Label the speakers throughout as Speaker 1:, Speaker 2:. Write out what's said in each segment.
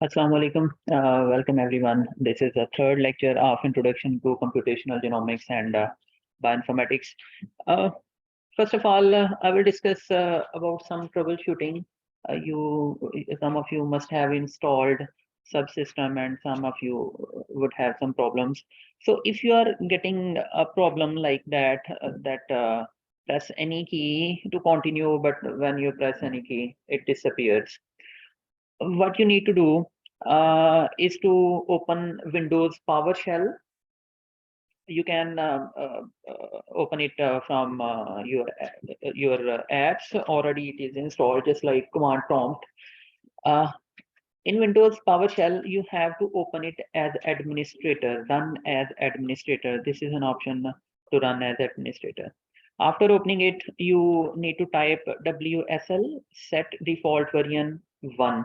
Speaker 1: Assalamu alaikum. Welcome everyone. This is the third lecture of Introduction to Computational Genomics and Bioinformatics. Uh, First of all, I will discuss about some troubleshooting. Some of you must have installed subsystem, and some of you would have some problems. So, if you are getting a problem like that, press any key to continue, but when you press any key, it disappears. What you need to do is to open Windows PowerShell. You can open it from your apps. Already it is installed, just like command prompt. Uh, in Windows PowerShell, you have to open it as administrator, run as administrator. This is an option to run as administrator. After opening it, you need to type WSL set default version 1.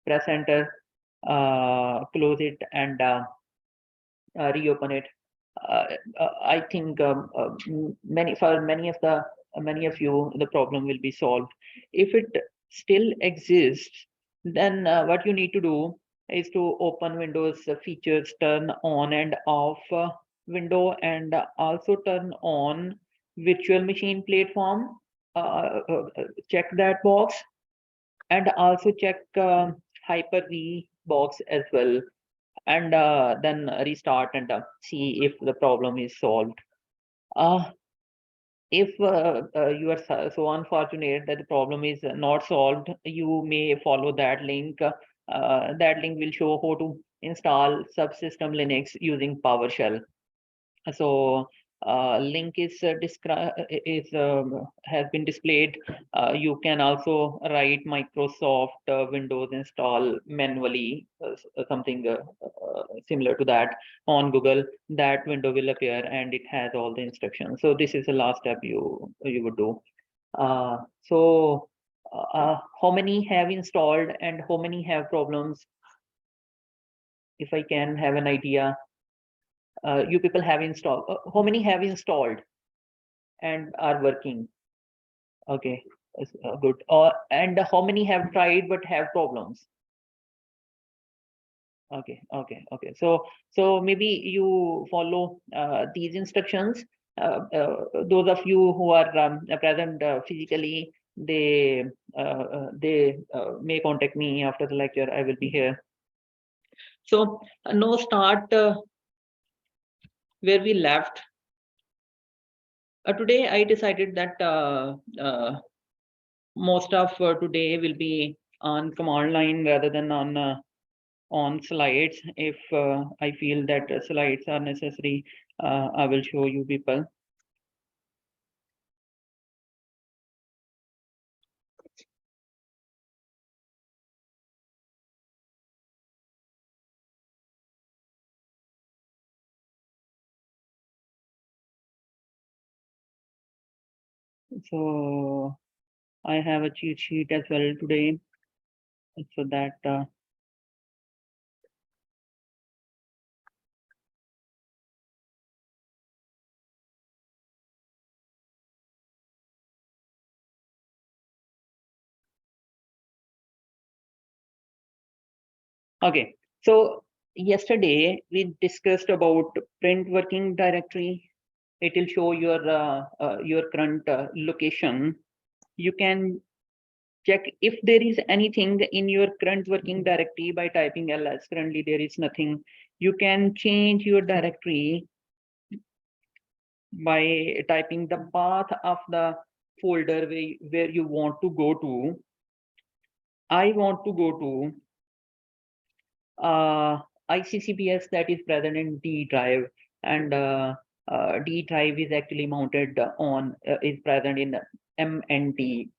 Speaker 1: Press enter, close it, and reopen it. Uh, I think many of you the problem will be solved. If it still exists, then what you need to do is to open Windows features, turn on and off window, and also turn on virtual machine platform. Check that box, and also check Hyper-V box as well, and then restart and see if the problem is solved. Uh, if you are so unfortunate that the problem is not solved, you may follow that link. That link will show how to install subsystem Linux using PowerShell. So link is described is has been displayed. You can also write Microsoft Windows install manually, something similar to that on Google. That window will appear and it has all the instructions. So this is the last step you would do. How many have installed and how many have problems? If I can have an idea, you people have installed. How many have installed and are working? Okay, good. And how many have tried but have problems? Okay, okay, okay. So maybe you follow these instructions. Those of you who are present physically, they may contact me after the lecture. I will be here. So now start where we left. Today I decided that most of today will be on command line rather than on slides. If I feel that slides are necessary, I will show you people. So I have a cheat sheet as well today, so that okay. So yesterday we discussed about print working directory. It will show your current location. You can check if there is anything in your current working directory by typing ls. Currently there is nothing. You can change your directory by typing the path of the folder where you want to go to. I want to go to ICCPS that is present in D drive, and D drive is actually mounted on is present in MNT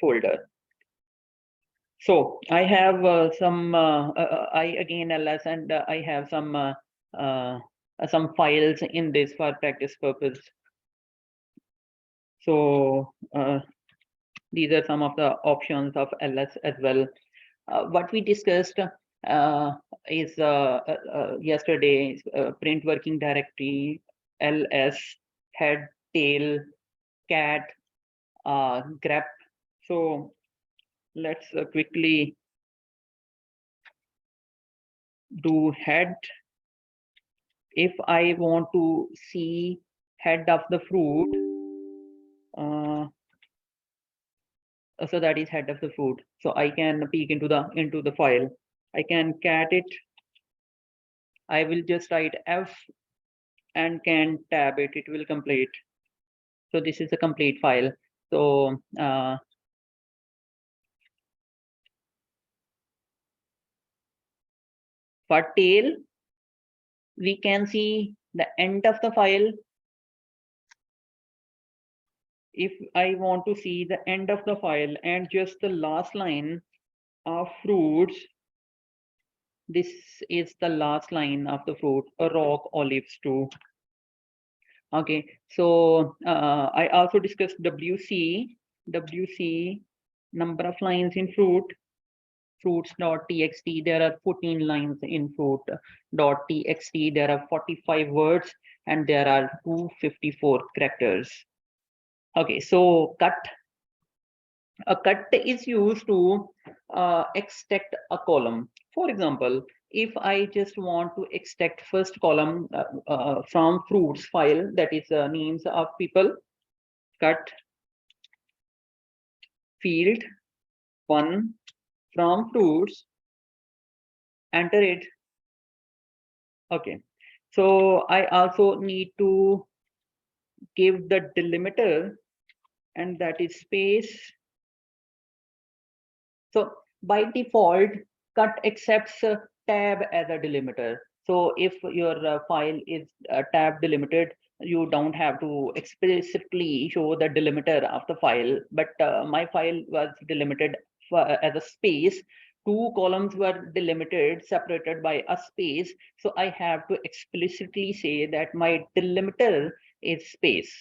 Speaker 1: folder. So I have I again ls, and I have some files in this for practice purpose. So these are some of the options of ls as well. What we discussed is yesterday print working directory, ls, head, tail, cat, grep. So let's quickly do head. If I want to see head of the fruit, so that is head of the fruit. So I can peek into the file. I can cat it. I will just write F and can tab it. It will complete. So this is a complete file. So for tail, we can see the end of the file. If I want to see the end of the file and just the last line of fruits, this is the last line of the fruit, a rock, olives too. Okay, so I also discussed WC, number of lines in fruits.txt. There are 14 lines in fruit.txt. There are 45 words and there are 254 characters. Okay, so a cut is used to extract a column. For example, if I just want to extract first column from fruits file, that is names of people, cut field 1 from fruits, enter it. Okay, so I also need to give the delimiter, and that is space. So by default, cut accepts tab as a delimiter. So if your file is tab delimited, you don't have to explicitly show the delimiter of the file. But my file was delimited as a space. 2 columns were delimited, separated by a space. So I have to explicitly say that my delimiter is space.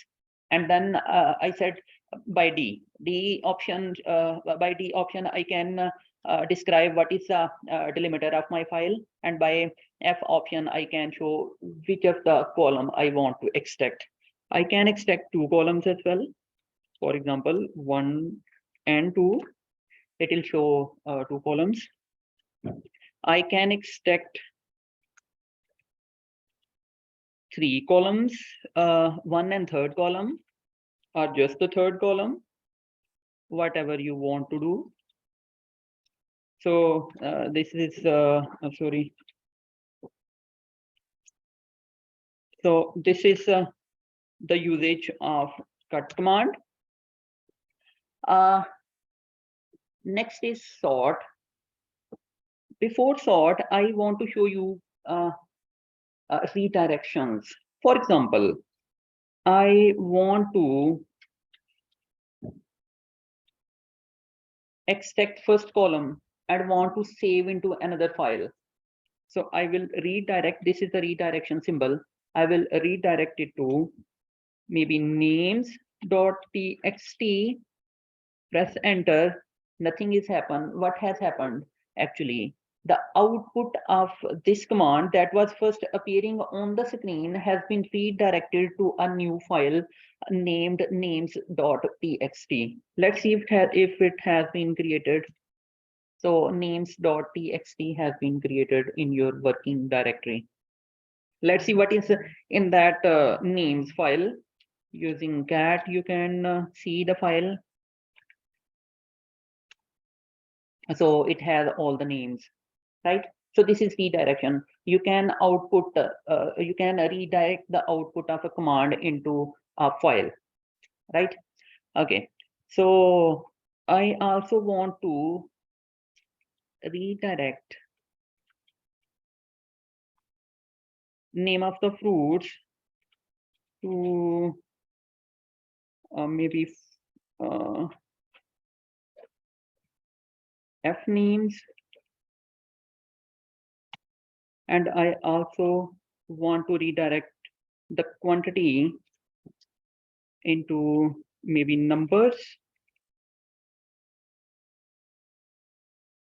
Speaker 1: And then I said by D option, I can describe what is the delimiter of my file, and by F option I can show which of the column I want to extract. I can extract 2 columns as well. For example, 1 and 2, it will show 2 columns. I can extract 3 columns, 1 and 3rd column, or just the 3rd column, whatever you want to do. So this is sorry. So this is the usage of cut command. Next is sort. Before sort, I want to show you redirections. For example, I want to extract first column and want to save into another file. So I will redirect. This is the redirection symbol. I will redirect it to maybe names.txt. Press enter. Nothing is happened. What has happened? Actually, the output of this command that was first appearing on the screen has been redirected to a new file named names.txt. Let's see if it has been created. So names.txt has been created in your working directory. Let's see what is in that names file. Using cat, you can see the file. So it has all the names, right? So this is redirection. You can output, you can redirect the output of a command into a file, right? Okay, so I also want to redirect name of the fruits to maybe F names. And I also want to redirect the quantity into maybe numbers.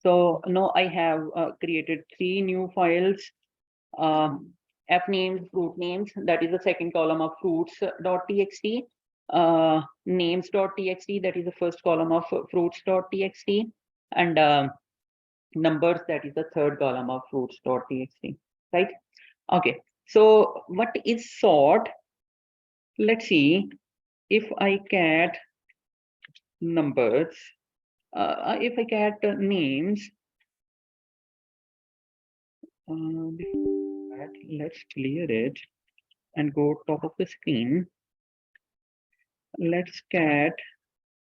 Speaker 1: So now I have created 3 new files. F names, fruit names, that is the second column of fruits.txt. Names.txt, that is the first column of fruits.txt. And numbers, that is the third column of fruits.txt, right? Okay, so what is sort? Let's see. If I get numbers, if I get names, let's clear it and go top of the screen. Let's get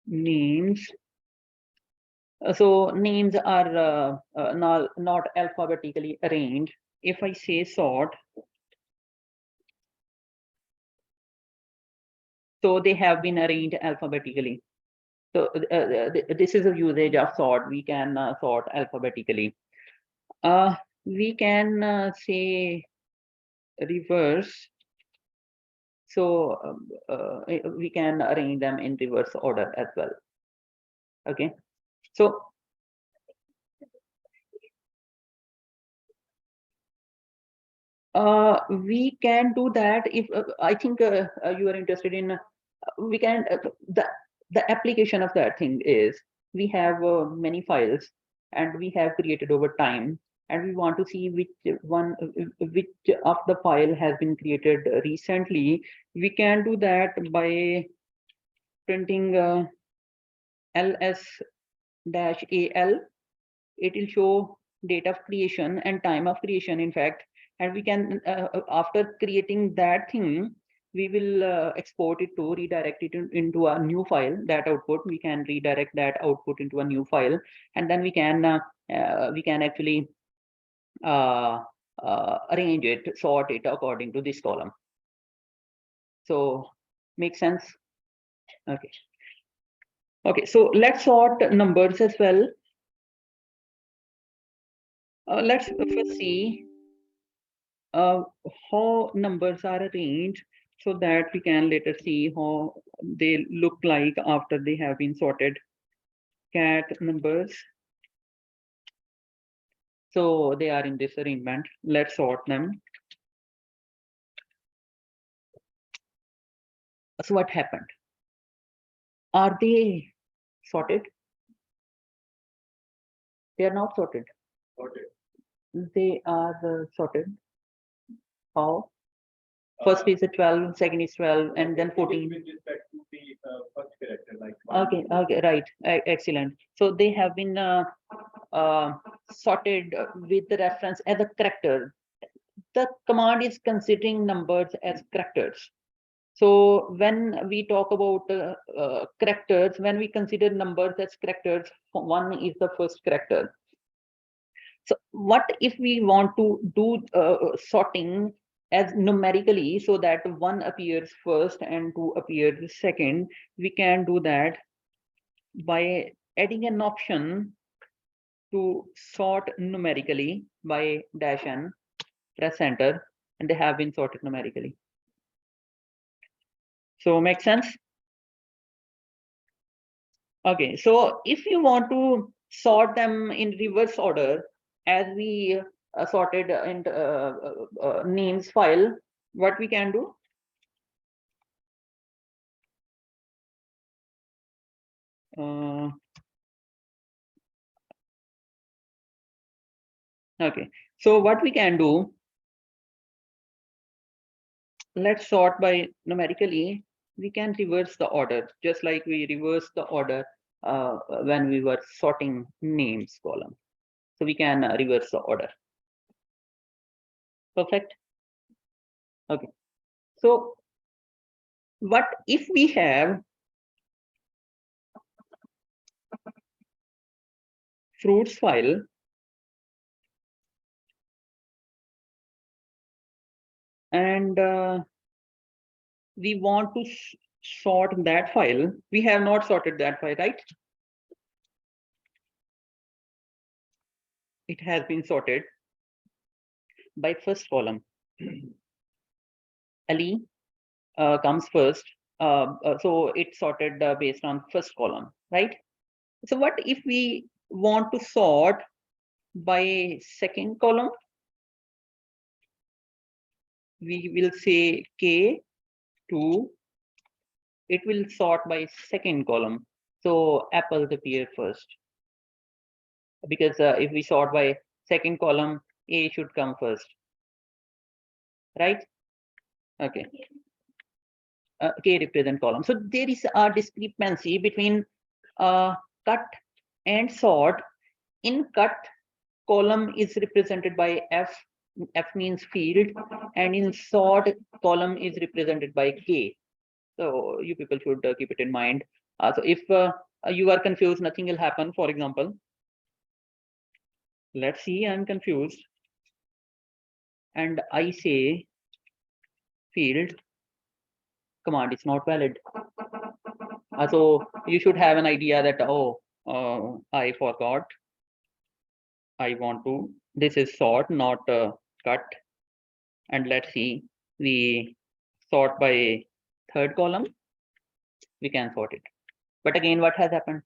Speaker 1: names. So names are not alphabetically arranged. If I say sort, so they have been arranged alphabetically. So this is a usage of sort. We can sort alphabetically. We can say reverse. So we can arrange them in reverse order as well. Okay. So we can do that if I think you are interested in. We can the application of that thing is we have many files and we have created over time, and we want to see which which of the file has been created recently. We can do that by printing ls-al. It will show date of creation and time of creation, in fact. And we can after creating that thing, we will export it to redirect it into a new file. That output, we can redirect that output into a new file, and then we can actually arrange it, sort it according to this column. So make sense? Okay. Okay, so let's sort numbers as well. Let's first see how numbers are arranged, so that we can later see how they look like after they have been sorted. Cat numbers. So they are in this arrangement. Let's sort them. So what happened? Are they sorted? They are not sorted. Sorted. They are sorted. How? First is a 12, second is 12, and then 14. With respect to the first character, like okay, okay, right, excellent. So they have been sorted with the reference as a character. The command is considering numbers as characters. So when we talk about characters, when we consider numbers as characters, one is the first character. So what if we want to do sorting as numerically, so that one appears first and two appears second? We can do that by adding an option to sort numerically by -n, press enter, and they have been sorted numerically. So make sense? Okay, so if you want to sort them in reverse order, as we sorted in names file, what we can do? Okay, so what we can do, let's sort by numerically. We can reverse the order, just like we reverse the order when we were sorting names column. So we can reverse the order. Perfect. Okay, so what if we have fruits file and we want to sort that file? We have not sorted that file, right? It has been sorted by first column. Ali comes first, so it's sorted based on first column, right? So what if we want to sort by second column? We will say K2. It will sort by second column. So apples appear first. because if we sort by second column, A should come first, right? Okay. K represent column. So there is a discrepancy between cut and sort. In cut, column is represented by F. F means field, and in sort, column is represented by K. So you people should keep it in mind. So if you are confused, nothing will happen. For example, let's see, I'm confused, and I say field, command is not valid. So you should have an idea that, oh, I forgot. I want to, this is sort, not cut. And let's see, we sort by third column, we can sort it. But again, what has happened?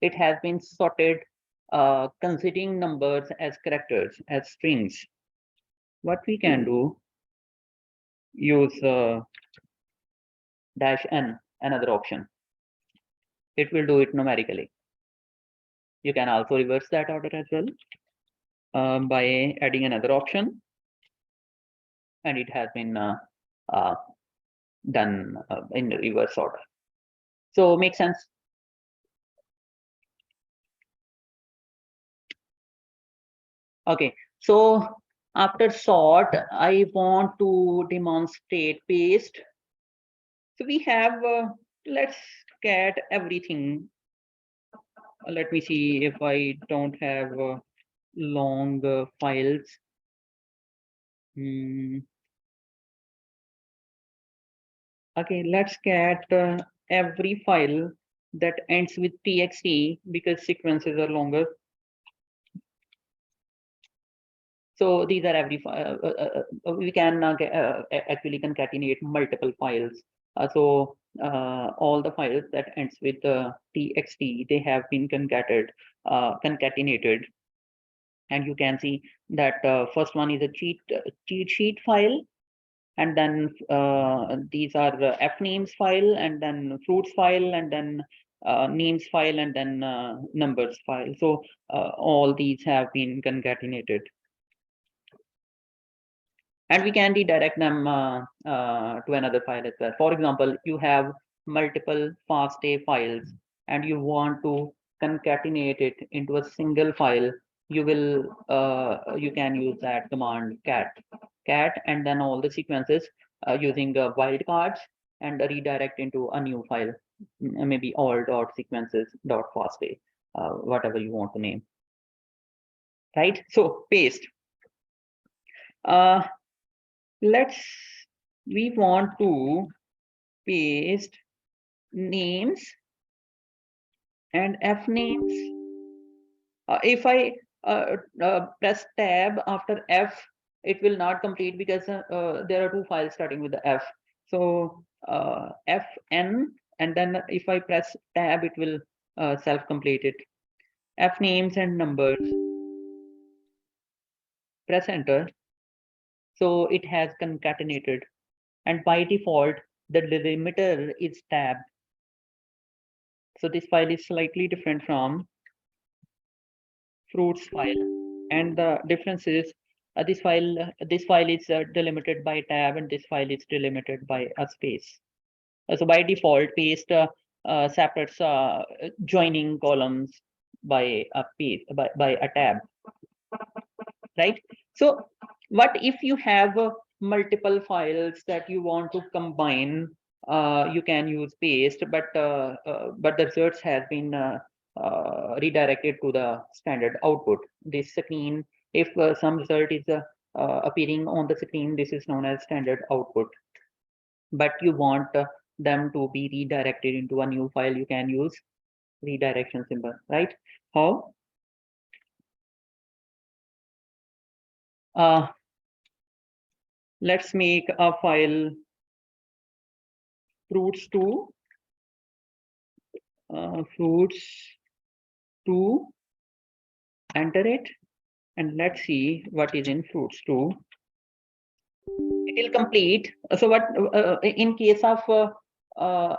Speaker 1: It has been sorted considering numbers as characters, as strings. What we can do, use -n, another option. It will do it numerically. You can also reverse that order as well by adding another option, and it has been done in reverse order. So makes sense. Okay, so after sort, I want to demonstrate paste. So we have, let's get everything. Let me see if I don't have long files. Okay, let's get every file that ends with txt because sequences are longer. So these are every we can actually concatenate multiple files. So all the files that ends with txt, they have been concatenated, and you can see that first one is a cheat sheet file, and then these are f names file, and then fruits file, and then names file, and then numbers file. So all these have been concatenated. And we can redirect them to another file as well. For example, you have multiple FASTA files and you want to concatenate it into a single file. You will you can use that command cat, and then all the sequences using wildcards, and redirect into a new file, maybe all.sequences.fasta, whatever you want to name. Right? So paste. We want to paste names and f names. If I press tab after f, it will not complete because there are two files starting with the f. So fn, and then if I press tab, it will self-complete it. F names and numbers. Press enter. So it has concatenated, and by default, the delimiter is tab. So this file is slightly different from fruits file, and the difference is this file is delimited by tab, and this file is delimited by a space. So by default, paste separates joining columns by a space, by a tab, right? So what if you have multiple files that you want to combine? You can use paste, but the results has been redirected to the standard output. This screen, if some result is appearing on the screen, this is known as standard output. But you want them to be redirected into a new file, you can use redirection symbol, right? How? Let's make a file fruits2, fruits2, enter it, and let's see what is in fruits2. It will complete. So what in case of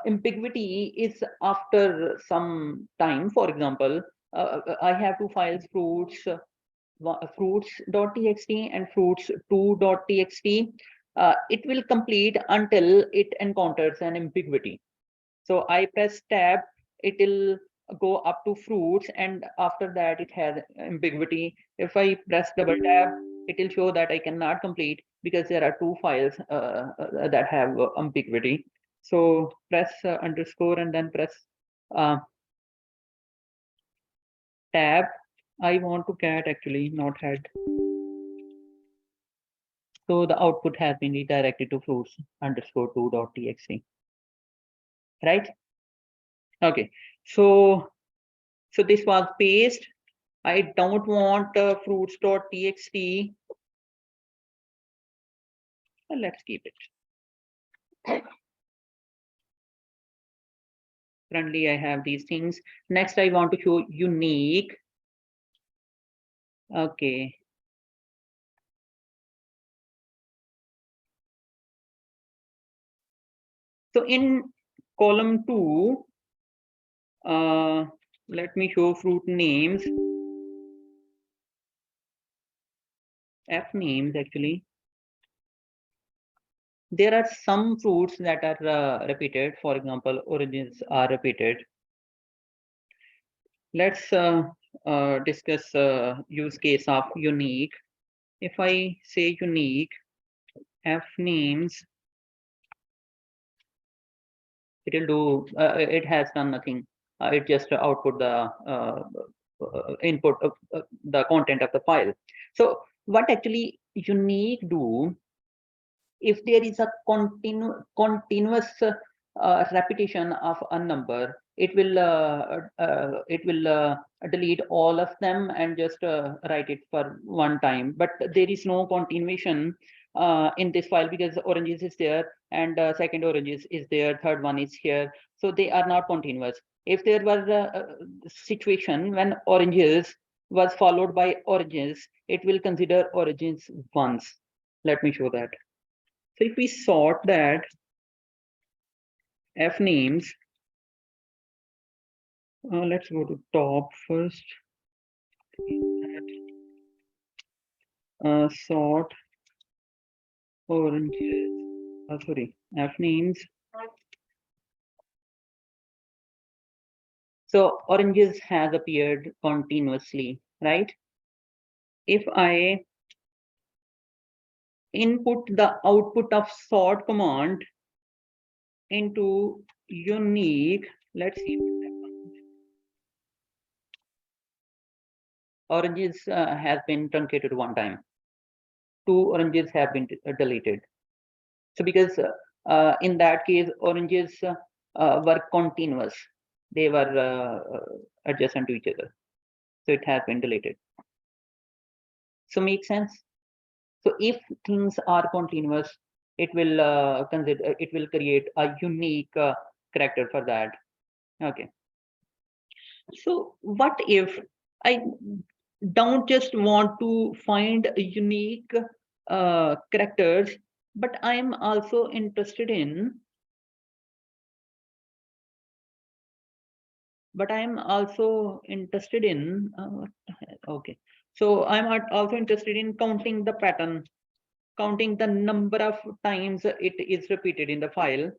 Speaker 1: ambiguity is after some time, for example, I have two files, fruits.txt and fruits2.txt. It will complete until it encounters an ambiguity. So I press tab, it will go up to fruits, and after that it has ambiguity. If I press double tab, it will show that I cannot complete because there are two files that have ambiguity. So press underscore and then press uh, tab. I want to cat actually, not head. So the output has been redirected to fruits underscore 2.txt, right? Okay, so this was paste. I don't want fruits.txt. Let's keep it. Currently, I have these things. Next, I want to show unique. Okay. So in column 2, let me show fruit names. F names actually. There are some fruits that are repeated. For example, oranges are repeated. Let's discuss use case of unique. If I say unique, F names, it will do, it has done nothing. It just output the input of the content of the file. So what actually unique do, if there is a continuous repetition of a number, it will delete all of them and just write it for one time. But there is no continuation in this file because oranges is there and second oranges is there, third one is here, so they are not continuous. If there was a situation when oranges was followed by oranges, it will consider oranges once. Let me show that. So if we sort that F names, let's go to top first. Sort oranges. Sorry, F names. So oranges has appeared continuously, right? If I input the output of sort command into unique, let's see what happens. Oranges has been truncated one time. Two oranges have been deleted. So because in that case, oranges were continuous. They were adjacent to each other. So it has been deleted. So make sense? So if things are continuous, it will consider, it will create a unique character for that. Okay. So what if I don't just want to find unique characters, but I'm also interested in okay, so I'm also interested in counting the pattern, counting the number of times it is repeated in the file.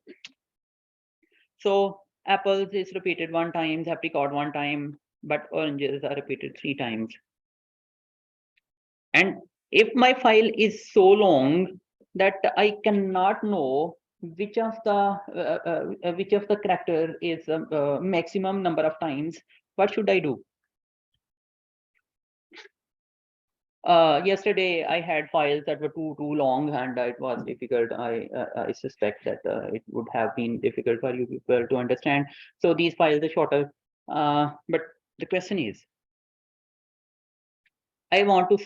Speaker 1: So apples is repeated one time, apricot one time, but oranges are repeated 3 times. And if my file is so long that I cannot know which of the character is maximum number of times, what should I do? Yesterday I had files that were too long and it was difficult. I suspect that it would have been difficult for you people to understand. So these files are shorter. But the question is, I want to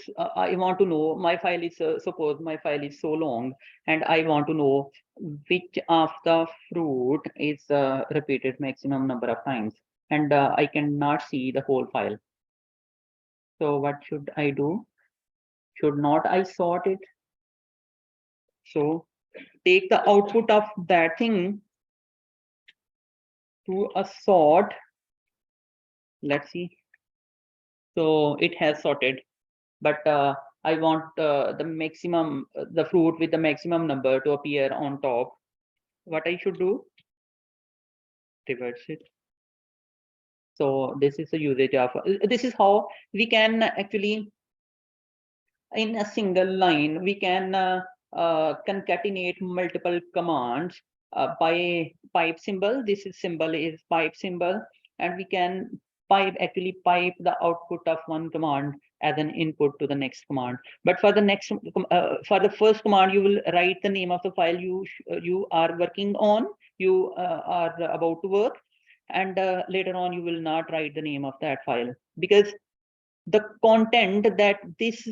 Speaker 1: know my file is suppose my file is so long and I want to know which of the fruit is repeated maximum number of times, and I cannot see the whole file. So what should I do? Should not I sort it? So take the output of that thing to a sort. Let's see. So it has sorted, but I want the maximum, the fruit with the maximum number to appear on top. What I should do? Reverse it. So this is the usage of, this is how we can actually, in a single line, we can concatenate multiple commands by pipe symbol. This is symbol is pipe symbol, and we can actually pipe the output of one command as an input to the next command. But for the next, for the first command, you will write the name of the file you are working on, you are about to work, and later on you will not write the name of that file, because the content that this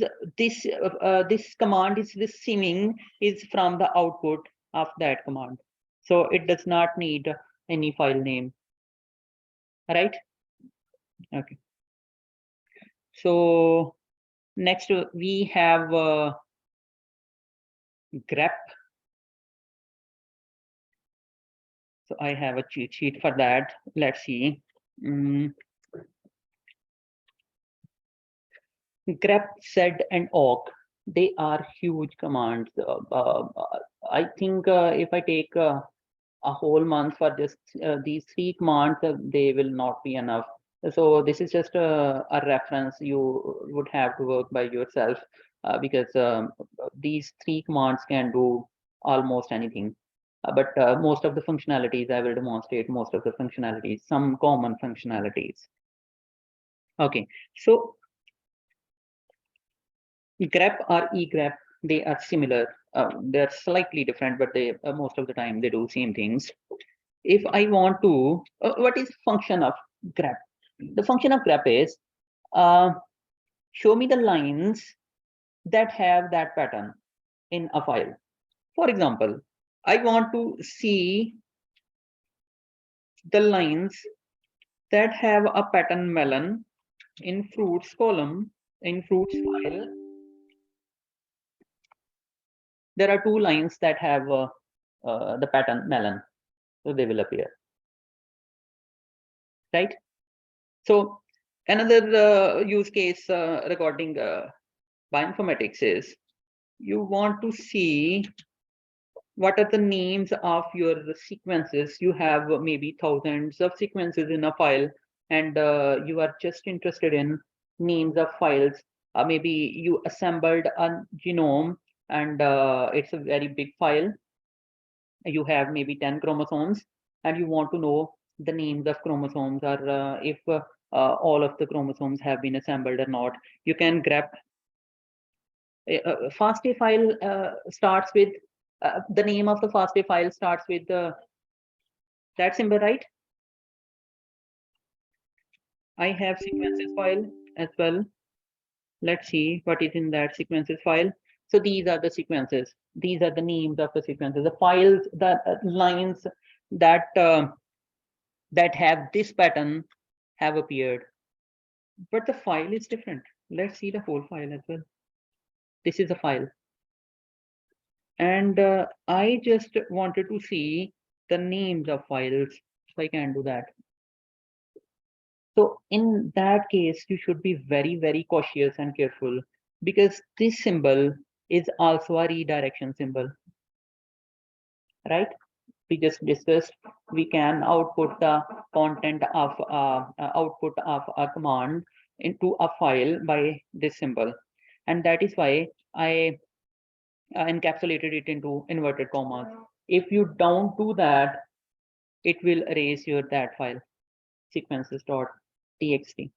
Speaker 1: command is receiving is from the output of that command, so it does not need any file name, right? Okay, so next we have grep. So I have a cheat sheet for that. Let's see. Grep, sed, and awk, they are huge commands. I think if I take a whole month for just these three commands, they will not be enough. So this is just a reference you would have to work by yourself, because these three commands can do almost anything. But most of the functionalities, I will demonstrate most of the functionalities, some common functionalities. Okay, so grep or egrep, they are similar. They're slightly different, but they most of the time they do same things. If I want to, what is function of grep? The function of grep is show me the lines that have that pattern in a file. For example, I want to see the lines that have a pattern melon in fruits column, in fruits file. There are two lines that have the pattern melon, so they will appear, right? So another use case regarding bioinformatics is you want to see what are the names of your sequences. You have maybe thousands of sequences in a file, and you are just interested in names of files. Maybe you assembled a genome, and it's a very big file. You have maybe 10 chromosomes, and you want to know the names of chromosomes, or if all of the chromosomes have been assembled or not. You can grab FASTA file starts with the name of the FASTA file starts with that symbol, right? I have sequences file as well. Let's see what is in that sequences file. So these are the sequences. These are the names of the sequences. The files, the lines that that have this pattern have appeared, but the file is different. Let's see the whole file as well. This is a file, and I just wanted to see the names of files, so I can do that. So in that case, you should be very, very cautious and careful, because this symbol is also a redirection symbol, right? We just discussed we can output the content of output of a command into a file by this symbol, and that is why I encapsulated it into inverted commas. If you don't do that, it will erase your that file sequences.txt,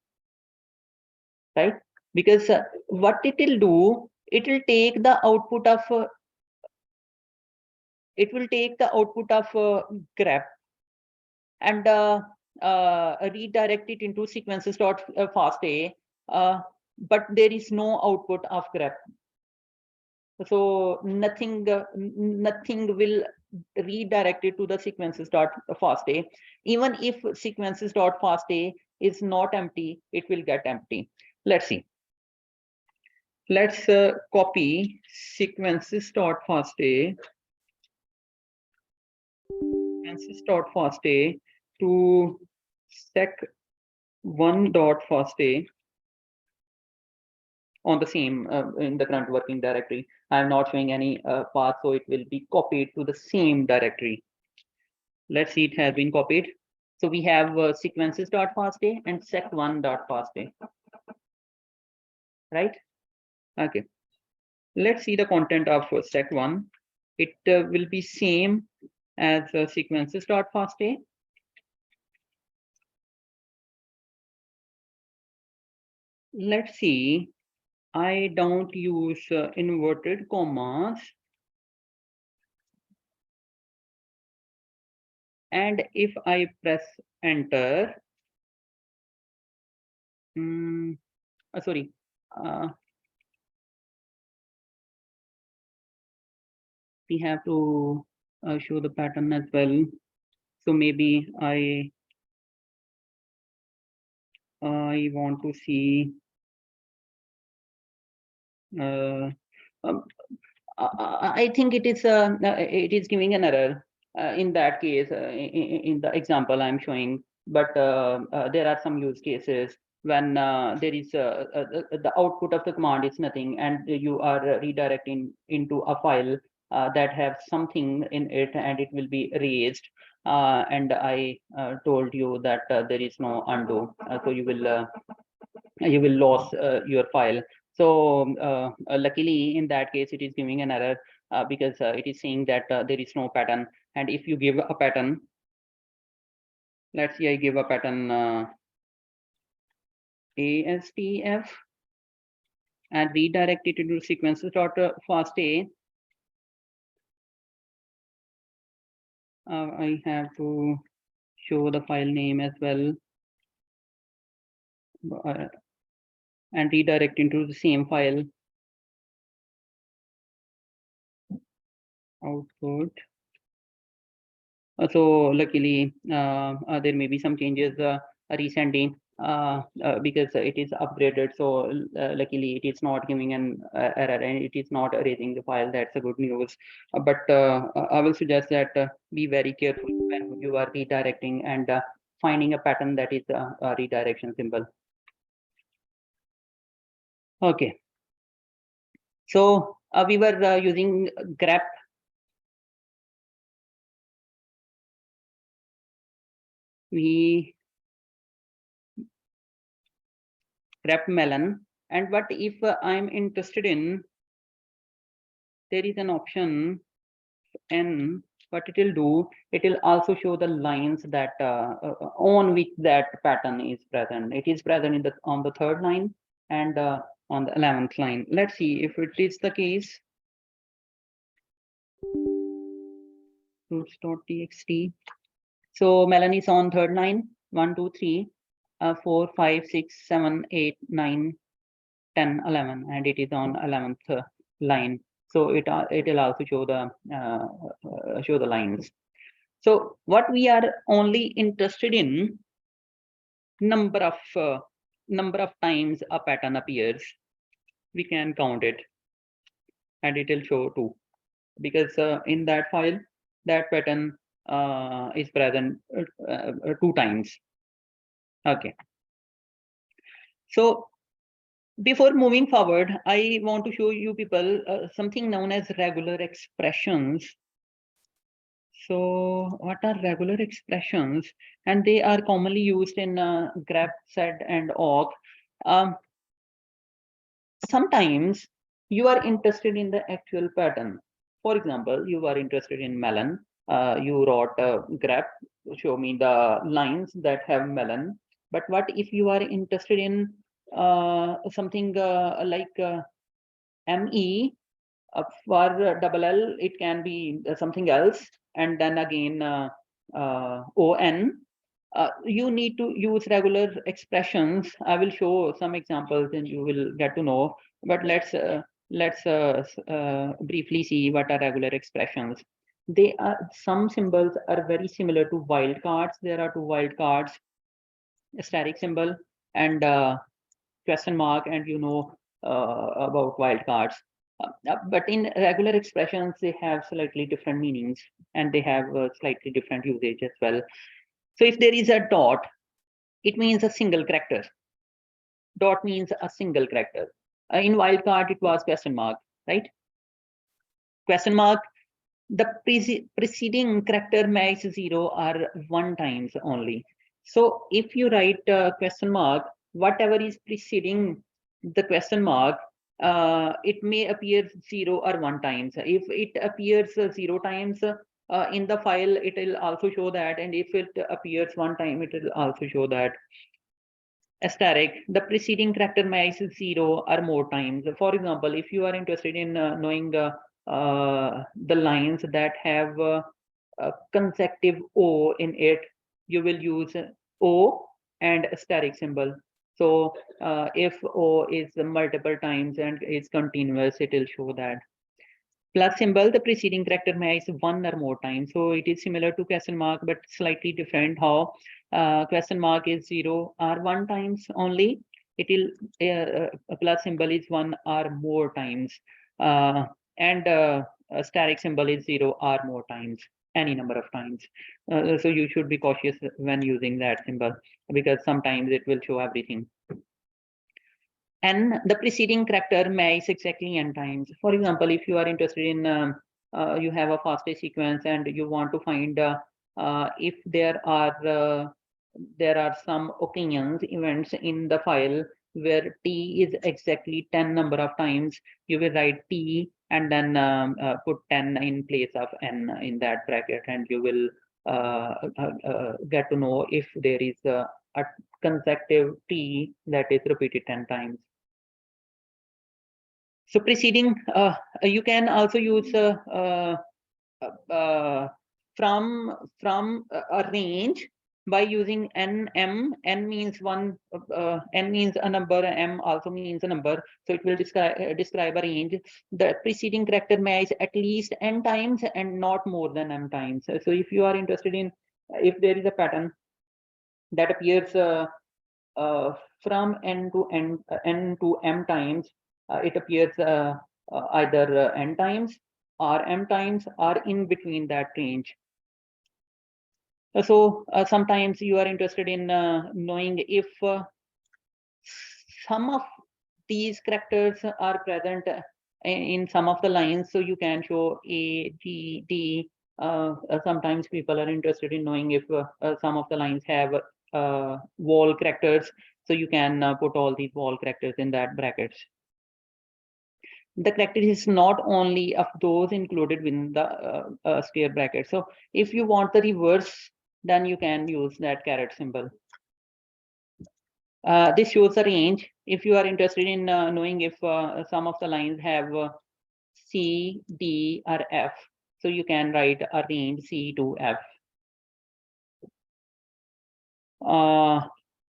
Speaker 1: right? Because what it will do, it will take the output of grep and redirect it into sequences.fasta, but there is no output of grep, so nothing will redirect it to the sequences.fasta. Even if sequences.fasta is not empty, it will get empty. Let's see. Let's copy sequences.fasta to sec1.fasta. on the same in the current working directory. I'm not showing any path, so it will be copied to the same directory. Let's see, it has been copied. So we have sequences.fastday and sect1.fastday, right? Okay. Let's see the content of sect1. It will be same as sequences.fastday. Let's see. I don't use inverted commas. And if I press enter, sorry, we have to show the pattern as well. So maybe I want to see I think it is giving an error in that case in the example I'm showing. But there are some use cases when there is the output of the command is nothing, and you are redirecting into a file that have something in it, and it will be raised. And I told you that there is no undo, so you will lose your file. So luckily in that case it is giving an error because it is saying that there is no pattern. And if you give a pattern, let's see, I give a pattern ASTF and redirect it into sequences.fastday. I have to show the file name as well and redirect into the same file. Output. So luckily there may be some changes recently because it is upgraded. So luckily it is not giving an error and it is not erasing the file. That's a good news. But I will suggest that be very careful when you are redirecting and finding a pattern that is a redirection symbol. Okay. So we were using grep. We grep melon. And what if I'm interested in, there is an option and what it will do, it will also show the lines that on which that pattern is present. It is present in the on the 3rd line and on the 11th line. Let's see if it is the case. Fruits.txt. So melon is on 3rd line, 1 2 3 4 5 6 7 8 9 10 11, and it is on 11th line. So it will also show the lines. So what we are only interested in, number of times a pattern appears. We can count it, and it will show 2, because in that file that pattern is present 2 times. Okay. So before moving forward, I want to show you people something known as regular expressions. So what are regular expressions? And they are commonly used in grep, sed, and awk. Sometimes you are interested in the actual pattern. For example, you are interested in melon. You wrote grep, show me the lines that have melon. But what if you are interested in something like ME? For double L, it can be something else, and then again ON. You need to use regular expressions. I will show some examples, and you will get to know. But let's briefly see what are regular expressions. They are, some symbols are very similar to wildcards. There are 2 wildcards, asterisk symbol and question mark, and you know about wildcards. But in regular expressions, they have slightly different meanings, and they have slightly different usage as well. So if there is a dot, it means a single character. Dot means a single character. In wildcard, it was question mark, right? Question mark, the preceding character makes 0 or 1 times only. So if you write question mark, whatever is preceding the question mark, it may appear 0 or 1 times. If it appears 0 times in the file, it will also show that, and if it appears 1 time, it will also show that. Asterisk, the preceding character makes 0 or more times. For example, if you are interested in knowing the lines that have a consecutive O in it, you will use O and asterisk symbol. So if O is multiple times and is continuous, it will show that. Plus symbol, the preceding character makes 1 or more times. So it is similar to question mark, but slightly different. How question mark is 0 or 1 times only. It will a plus symbol is 1 or more times, and asterisk symbol is 0 or more times, any number of times. So you should be cautious when using that symbol, because sometimes it will show everything. And the preceding character makes exactly n times. For example, if you are interested in you have a fastest sequence and you want to find if there are some opinions events in the file where t is exactly 10 number of times, you will write t and then put 10 in place of n in that bracket, and you will get to know if there is a consecutive t that is repeated 10 times. So preceding, you can also use from a range by using n, m. N means one, n means a number, m also means a number. So it will describe a range. The preceding character may at least n times and not more than m times. So if you are interested in, if there is a pattern that appears from n to m times, it appears either n times or m times or in between that range. So sometimes you are interested in knowing if some of these characters are present in some of the lines, so you can show A, G, D. Sometimes people are interested in knowing if some of the lines have wall characters, so you can put all these wall characters in that brackets. The character is not only of those included within the square bracket. So if you want the reverse, then you can use that caret symbol. This shows the range. If you are interested in knowing if some of the lines have C, D, or F, so you can write a range C to F.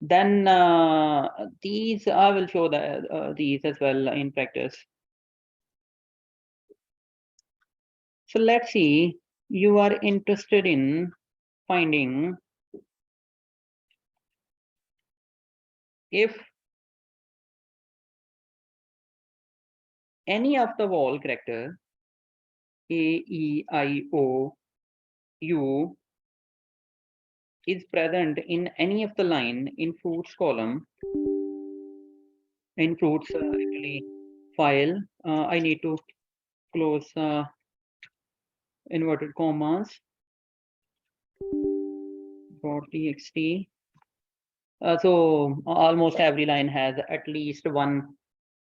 Speaker 1: Then these I will show these as well in practice. So let's see, you are interested in finding if any of the wall character A, E, I, O, U is present in any of the line in fruits column, in fruits actually file. I need to close inverted commas .txt. So almost every line has at least one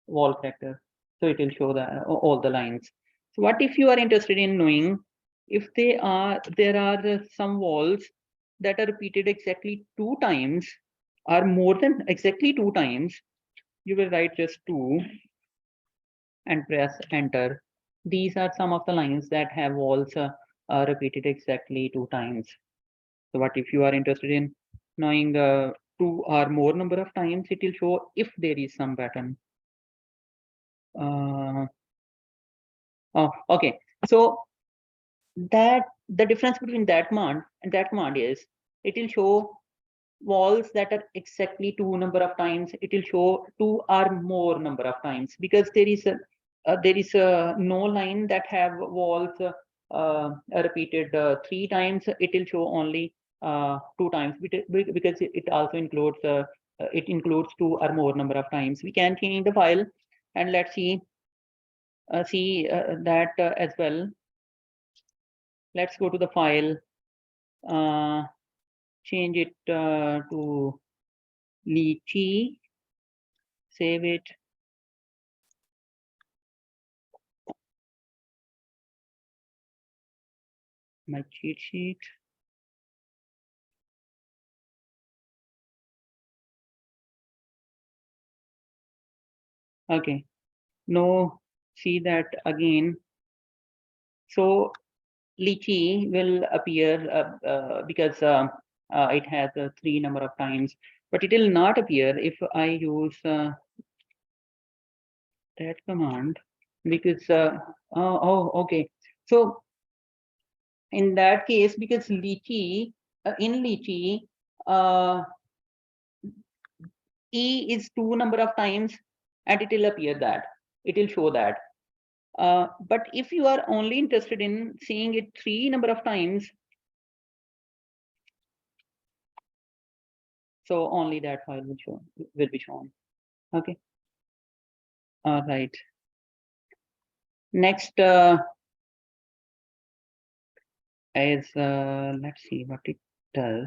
Speaker 1: wall character, so it will show all the lines. So what if you are interested in knowing if there are some walls that are repeated exactly 2 times or more than exactly 2 times, you will write just 2 and press enter. These are some of the lines that have walls repeated exactly 2 times. So what if you are interested in knowing 2 or more number of times, it will show if there is some pattern. Oh, okay. So that the difference between that command and that command is it will show walls that are exactly 2 number of times. It will show 2 or more number of times, because there is a no line that have walls repeated 3 times. It will show only 2 times, because it also includes 2 or more number of times. We can change the file and let's see that as well. Let's go to the file, change it to lychee, save it. My cheat sheet. Okay, no, see that again. So lychee will appear because it has a 3 number of times, but it will not appear if I use that command, because okay. So in that case, because lychee in lychee e is 2 number of times, and it will appear that it will show that. But if you are only interested in seeing it 3 number of times, so only that file will be shown. Okay. All right. Next is let's see what it does.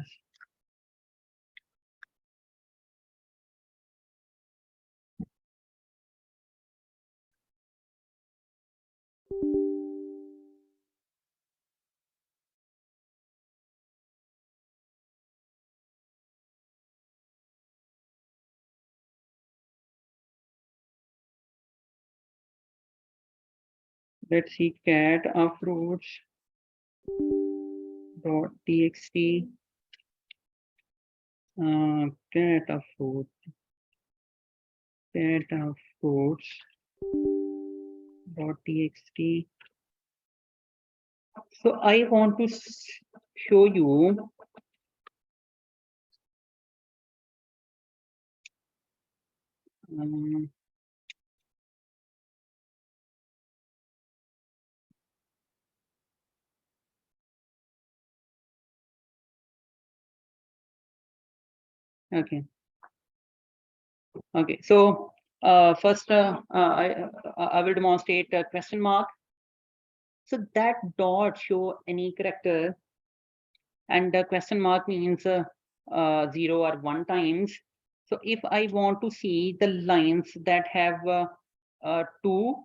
Speaker 1: Let's see cat of fruits dot txt, cat of fruits dot txt. So I want to show you okay. Okay, so first I will demonstrate a question mark. So that dot show any character, and the question mark means 0 or 1 times. So if I want to see the lines that have 2,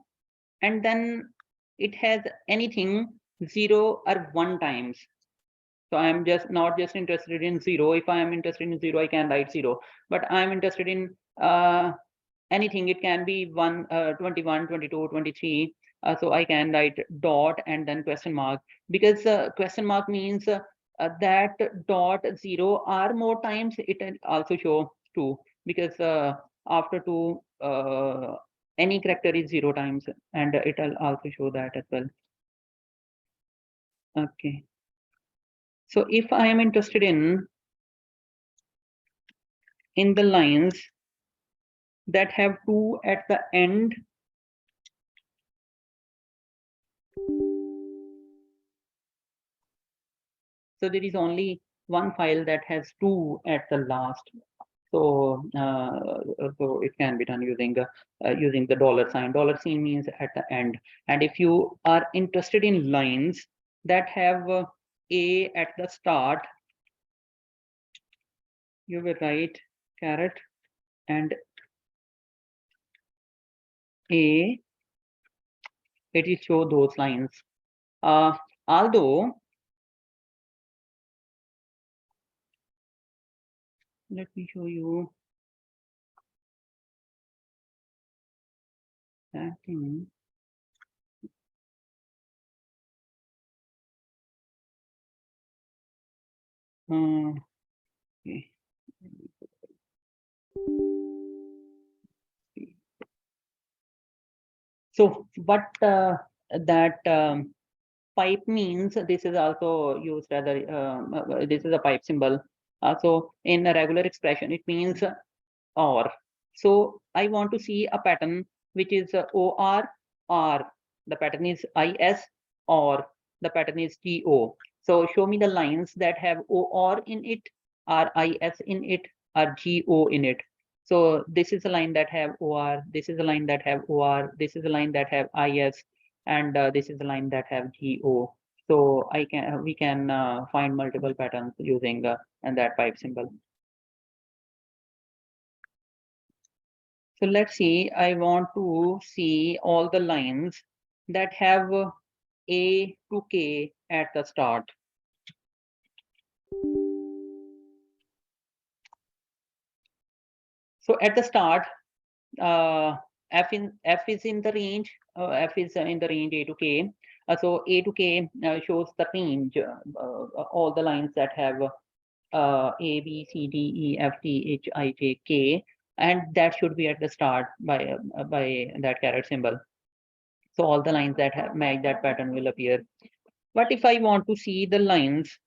Speaker 1: and then it has anything 0 or 1 times. So I am just not just interested in 0. If I am interested in 0, I can write 0. But I am interested in anything. It can be 21, 22, 23. So I can write dot and then question mark, because question mark means that dot 0 or more times. It will also show 2, because after 2 any character is 0 times, and it will also show that as well. Okay. So if I am interested in the lines that have 2 at the end, so there is only one file that has 2 at the last. So so it can be done using the dollar sign. Dollar sign means at the end. And if you are interested in lines that have a at the start, you will write caret and a. It will show those lines. Although, let me show you that thing. Okay. So what that pipe means, this is also used as a this is a pipe symbol. So in a regular expression, it means or. So I want to see a pattern which is or, or. The pattern is is, or the pattern is go. So show me the lines that have or in it, or is in it, or go in it. So this is a line that have OR, this is a line that have OR, this is a line that have IS, and this is a line that have GO. So we can find multiple patterns using and that pipe symbol. So let's see, I want to see all the lines that have A to K at the start. So at the start, F is in the range, F is in the range A to K. So A to K shows the range, all the lines that have A, B, C, D, E, F, T, H, I, J, K, and that should be at the start by that caret symbol. So all the lines that have match that pattern will appear. But if I want to see the lines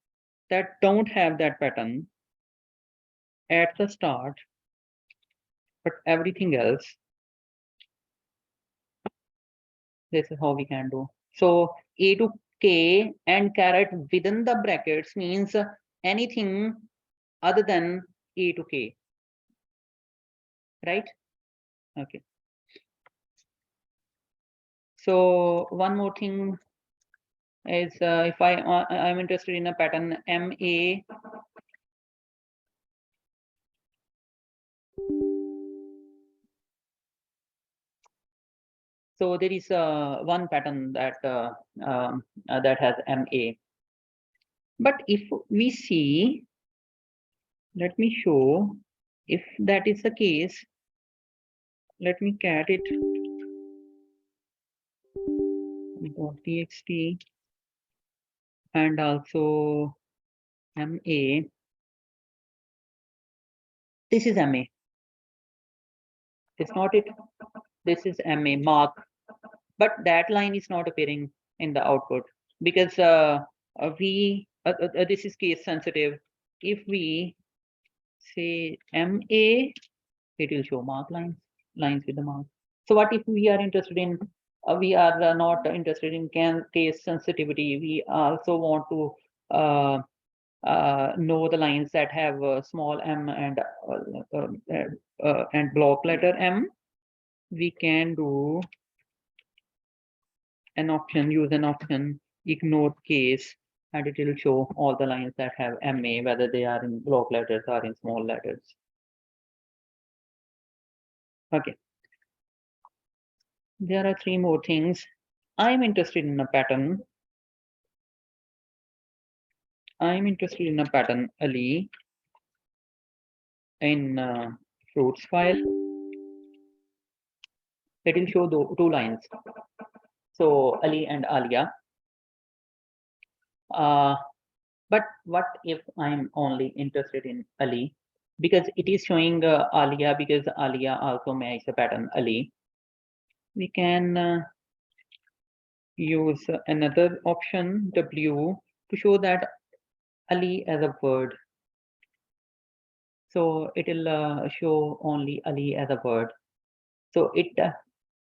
Speaker 1: that don't have that pattern at the start, but everything else, this is how we can do. So A to K and caret within the brackets means anything other than A to K, right? Okay. So one more thing is if I'm interested in a pattern MA. So there is one pattern that that has MA. But if we see, let me show if that is the case. Let me cat it. .txt and also MA. This is MA. It's not it. This is MA mark, but that line is not appearing in the output because this is case sensitive. If we say MA, it will show mark lines with the mark. So what if we are interested in we are not interested in case sensitivity, we also want to know the lines that have small m and block letter M. We can do an option, use an option, ignore case, and it will show all the lines that have MA, whether they are in block letters or in small letters. Okay. There are three more things. I'm interested in a pattern. I'm interested in a pattern Ali in fruits file. It will show two lines. So Ali and Alia. But what if I'm only interested in Ali? Because it is showing Alia, because Alia also makes a pattern Ali. We can use another option W to show that Ali as a word. So it will show only Ali as a word. So it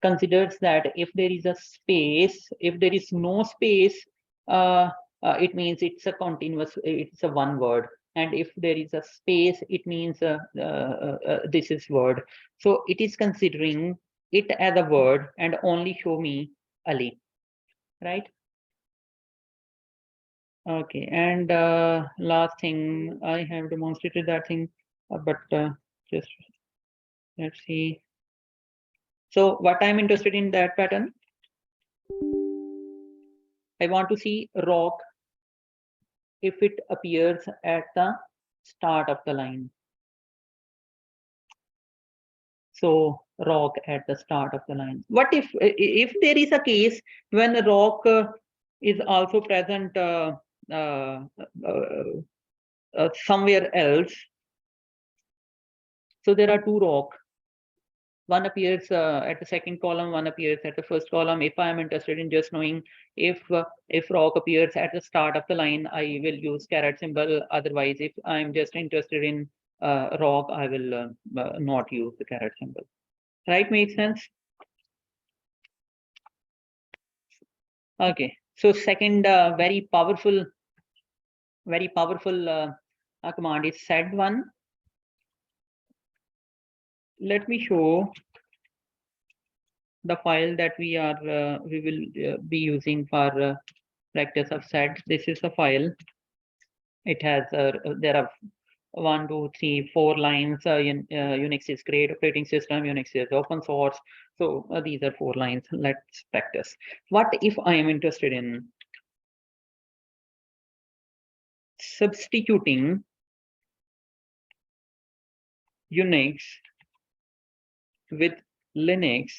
Speaker 1: considers that if there is a space, if there is no space, it means it's a continuous, it's a one word. And if there is a space, it means this is word. So it is considering it as a word and only show me Ali, right? Okay, and last thing, I have demonstrated that thing, but just let's see. So what I'm interested in that pattern, I want to see rock if it appears at the start of the line. So rock at the start of the line. What if there is a case when a rock is also present somewhere else? So there are two rock. One appears at the second column, one appears at the first column. If I am interested in just knowing if rock appears at the start of the line, I will use caret symbol. Otherwise, if I'm just interested in rock, I will not use the caret symbol. Right? Makes sense? Okay. So second very powerful command is sed1. let me show the file that we will be using for practice of set. This is the file. It has there are 1, 2, 3, 4 lines. Unix is great operating system. Unix is open source. So these are 4 lines. Let's practice. What if I am interested in substituting Unix with Linux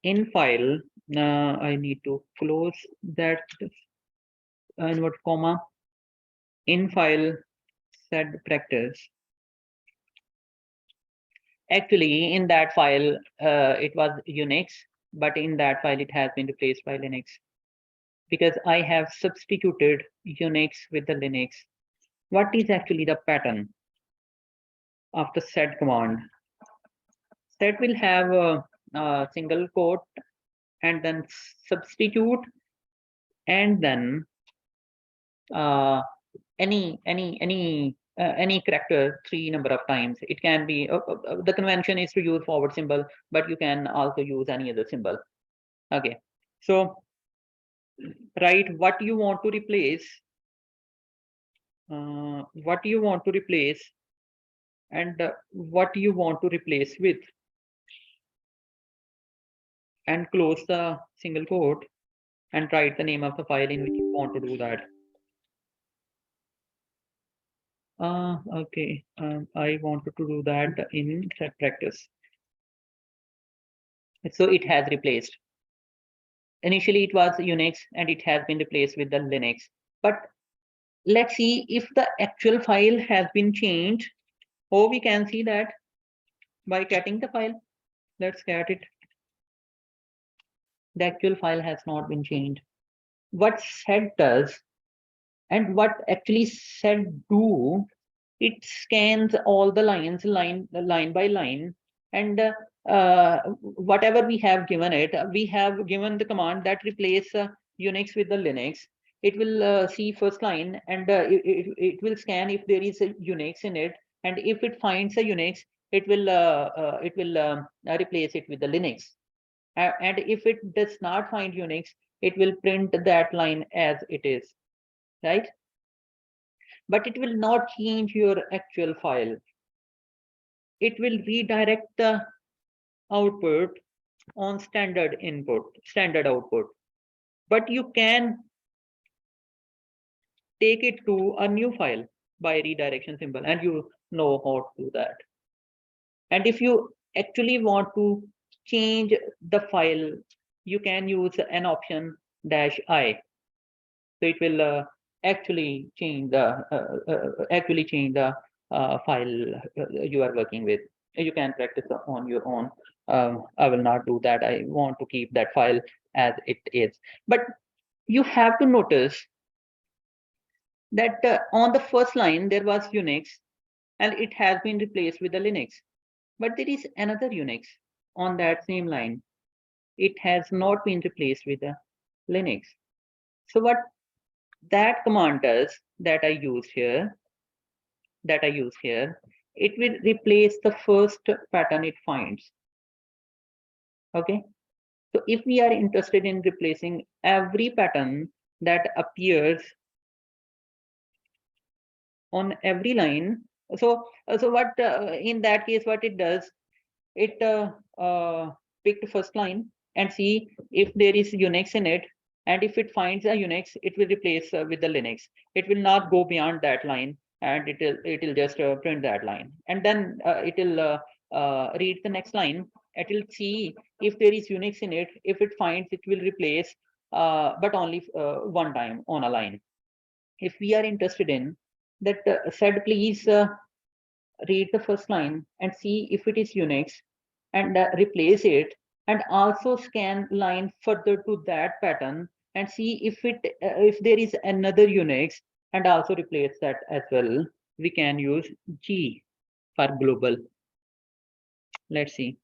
Speaker 1: in file? I need to close that invert comma. In file set practice. Actually, in that file, it was Unix, but in that file, it has been replaced by Linux because I have substituted Unix with the Linux. What is actually the pattern of the set command? Set will have a single quote and then substitute and then any character 3 number of times. It can be the convention is to use forward symbol, but you can also use any other symbol. Okay, so write what you want to replace, what you want to replace, and what you want to replace with, and close the single quote and write the name of the file in which you want to do that. Okay, I wanted to do that in set practice. So it has replaced. Initially it was Unix and it has been replaced with the Linux. But let's see if the actual file has been changed. Or we can see that by getting the file. Let's get it. The actual file has not been changed. What set does and what actually set do, it scans all the lines line by line, and whatever we have given it, we have given the command that replace Unix with the Linux. It will see first line and it will scan if there is a Unix in it, and if it finds a Unix, it will replace it with the Linux. And if it does not find Unix, it will print that line as it is, right? But it will not change your actual file. It will redirect the output on standard input, standard output. But you can take it to a new file by redirection symbol, and you know how to do that. And if you actually want to change the file, you can use an option -I. So it will actually change the file you are working with. You can practice on your own. I will not do that. I want to keep that file as it is. But you have to notice that on the first line there was Unix and it has been replaced with the Linux. But there is another Unix on that same line. It has not been replaced with the Linux. So what that command does that I use here, it will replace the first pattern it finds. Okay. So if we are interested in replacing every pattern that appears on every line, so what in that case, what it does, it pick the first line and see if there is Unix in it, and if it finds a Unix, it will replace with the Linux. It will not go beyond that line, and it will just print that line, and then it will read the next line. It will see if there is Unix in it. If it finds, it will replace, but only one time on a line. If we are interested in that, said please read the first line and see if it is Unix, and replace it, and also scan line further to that pattern and see if there is another Unix, and also replace that as well. We can use G for global. Let's see.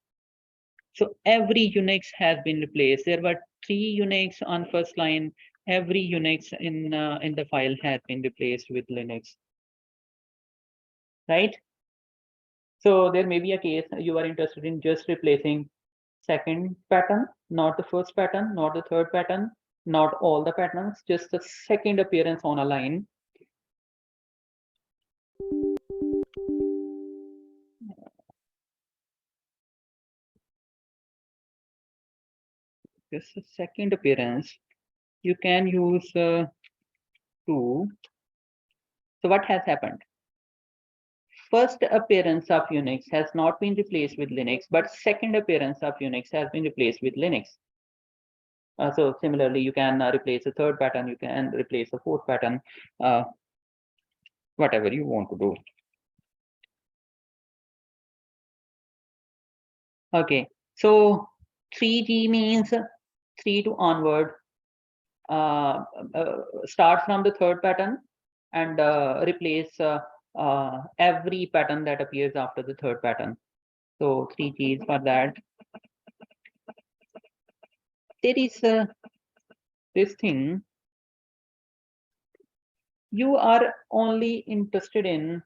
Speaker 1: So every Unix has been replaced. There were 3 Unix on first line. Every Unix in the file has been replaced with Linux, right? So there may be a case you are interested in just replacing second pattern, not the first pattern, not the third pattern, not all the patterns, just the second appearance on a line. Just a second appearance. You can use 2. So what has happened? First appearance of Unix has not been replaced with Linux, but second appearance of Unix has been replaced with Linux. So similarly, you can replace a third pattern, you can replace a fourth pattern, whatever you want to do. Okay, so 3G means 3 to onward. Start from the third pattern and replace every pattern that appears after the third pattern. So 3Gs for that. There is this thing. You are only interested in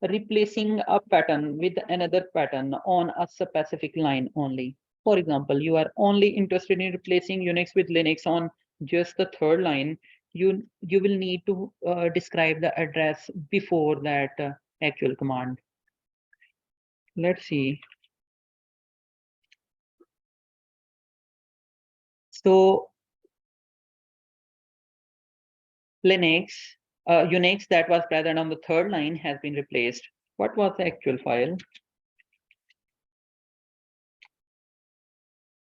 Speaker 1: replacing a pattern with another pattern on a specific line only. For example, you are only interested in replacing Unix with Linux on just the third line. You will need to describe the address before that actual command. Let's see. So Unix that was present on the third line has been replaced. What was the actual file?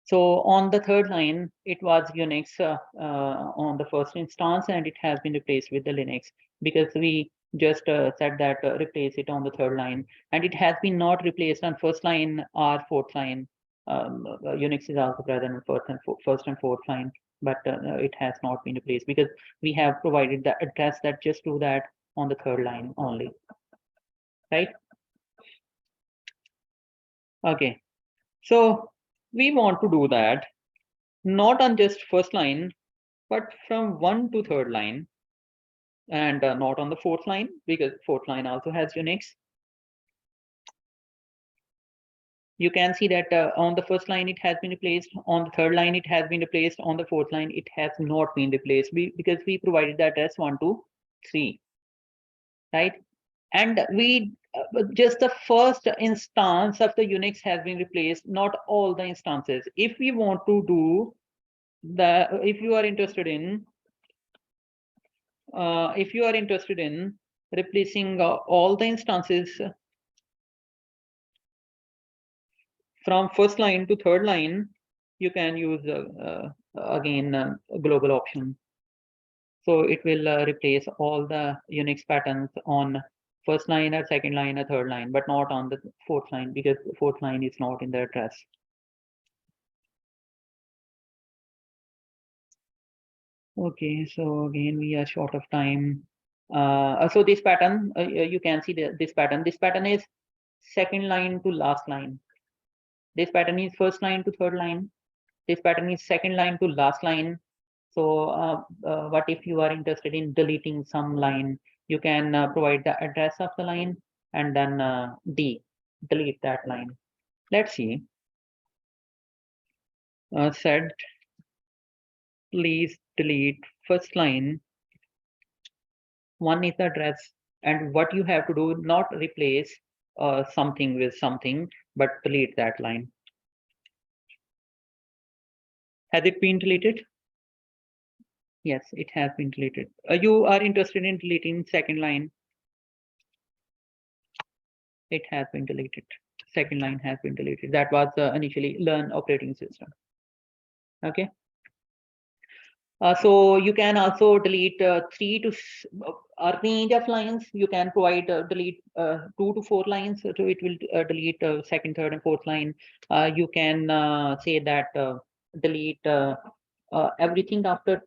Speaker 1: So on the third line, it was Unix on the first instance, and it has been replaced with the Linux because we just said that replace it on the third line, and it has been not replaced on first line or fourth line. Unix is also present on first and fourth line, but it has not been replaced because we have provided the address that just do that on the third line only, right? Okay, so we want to do that not on just first line, but from 1 to third line, and not on the fourth line, because fourth line also has Unix. You can see that on the first line it has been replaced, on the third line it has been replaced, on the fourth line it has not been replaced because we provided the address 1 to 3, right? And we just the first instance of the Unix has been replaced, not all the instances. If we want to do if you are interested in replacing all the instances from first line to third line, you can use again a global option. So it will replace all the Unix patterns on first line or second line or third line, but not on the fourth line because the fourth line is not in the address. Okay, so again we are short of time. So this pattern, you can see this pattern. This pattern is second line to last line. This pattern is first line to third line. This pattern is second line to last line. So what if you are interested in deleting some line? You can provide the address of the line and then delete that line. Let's see. Said, please delete first line. One is the address, and what you have to do, not replace something with something, but delete that line. Has it been deleted? Yes, it has been deleted. You are interested in deleting second line. It has been deleted. Second line has been deleted. That was initially learn operating system. Okay. So you can also delete 3 to a range of lines. You can provide delete 2 to 4 lines. So it will delete second, third, and fourth line. You can say that delete everything after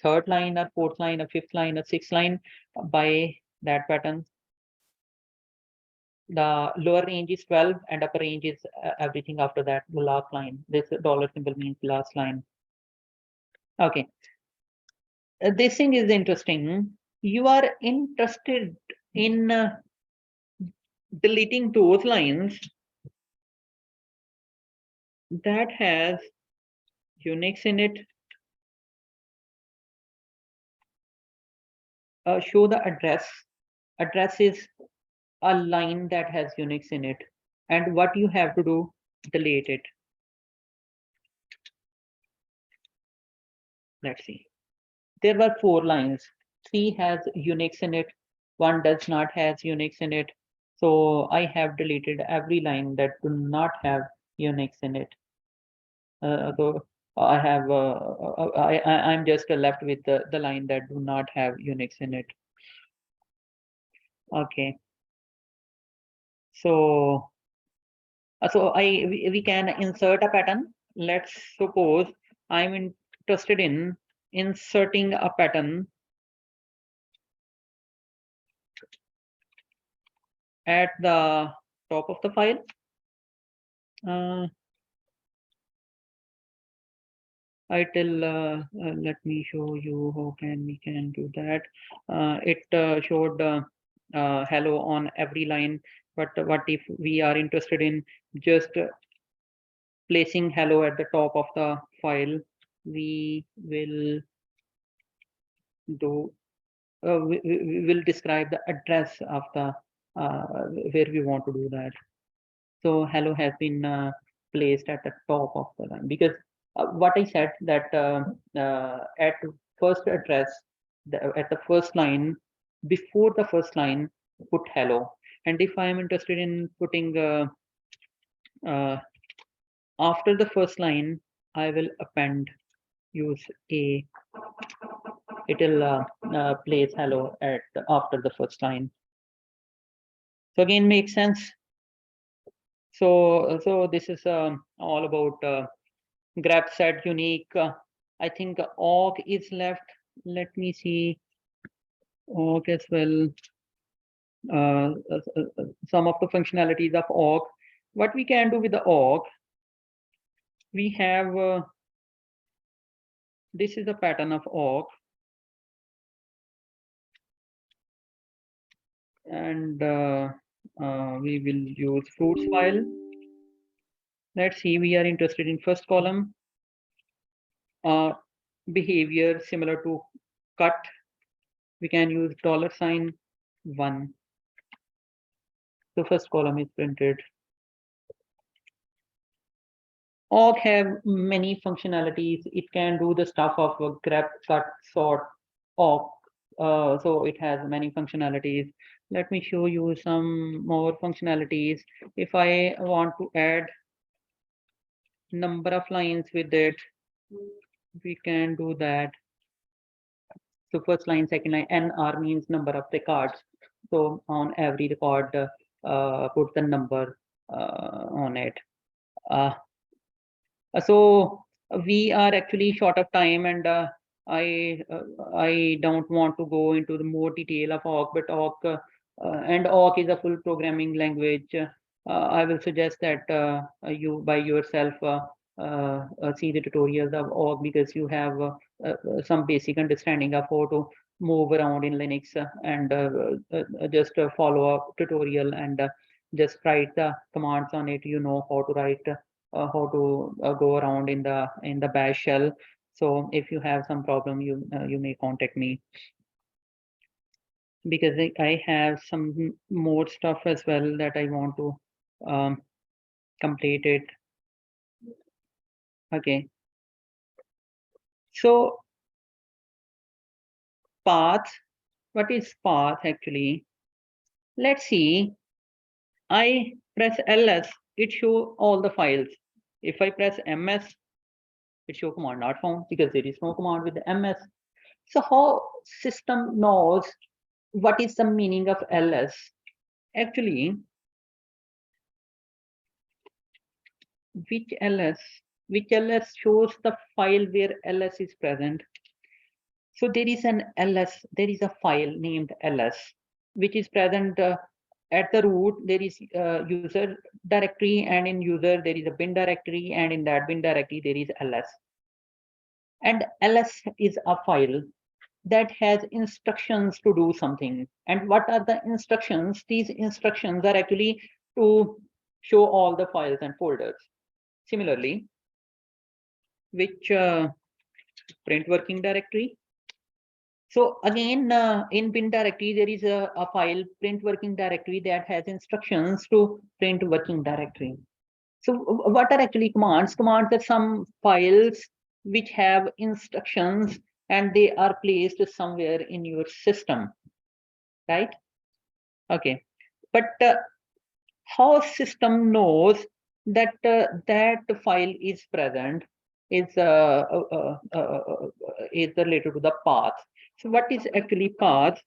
Speaker 1: third line or fourth line or fifth line or sixth line by that pattern. The lower range is 12 and upper range is everything after that, the last line. This dollar symbol means last line. Okay. This thing is interesting. You are interested in deleting those lines that has Unix in it. Show the address. Address is a line that has Unix in it. And what you have to do, delete it. Let's see. There were 4 lines. 3 has Unix in it. 1 does not has Unix in it. So I have deleted every line that do not have Unix in it. So I have I'm just left with the line that do not have Unix in it. Okay. So we can insert a pattern. Let's suppose I'm interested in inserting a pattern at the top of the file. Let me show you how we can do that. It showed hello on every line, but what if we are interested in just placing hello at the top of the file? We will do we will describe the address of the where we want to do that. So hello has been placed at the top of the line, because what I said that at first address, at the first line, before the first line, put hello. And if I am interested in putting after the first line, I will append, use a, it will place hello at after the first line. So again, makes sense. So this is all about grep set unique. I think awk is left. Let me see awk as well. Some of the functionalities of awk. What we can do with the awk, we have this is a pattern of awk, and we will use fruits file. Let's see, we are interested in first column. Behavior similar to cut. We can use $1. The first column is printed. Awk have many functionalities. It can do the stuff of grep, cut, sort, awk. So it has many functionalities. Let me show you some more functionalities. If I want to add number of lines with it, we can do that. So first line, second line, NR means number of records. So on every record, put the number on it. So we are actually short of time, and I don't want to go into the more detail of awk, but awk is a full programming language. I will suggest that you by yourself see the tutorials of awk, because you have some basic understanding of how to move around in Linux, and just follow a tutorial and just write the commands on it. You know how to write, how to go around in the bash shell. So if you have some problem, you may contact me, because I have some more stuff as well that I want to complete it. Okay, so path, what is path actually? Let's see, I press ls, it show all the files. If I press ms, it show command not found, because there is no command with the ms. So how system knows what is the meaning of ls? Actually, which ls shows the file where ls is present. So there is an ls, there is a file named ls, which is present at the root. There is user directory, and in user there is a bin directory, and in that bin directory there is ls. And ls is a file. that has instructions to do something. And what are the instructions? These instructions are actually to show all the files and folders. Similarly, which print working directory. So again, in bin directory, there is a file print working directory that has instructions to print working directory. So what are actually commands? Commands are some files which have instructions and they are placed somewhere in your system, right? Okay, but how system knows that that file is present is related to the path. So what is actually path?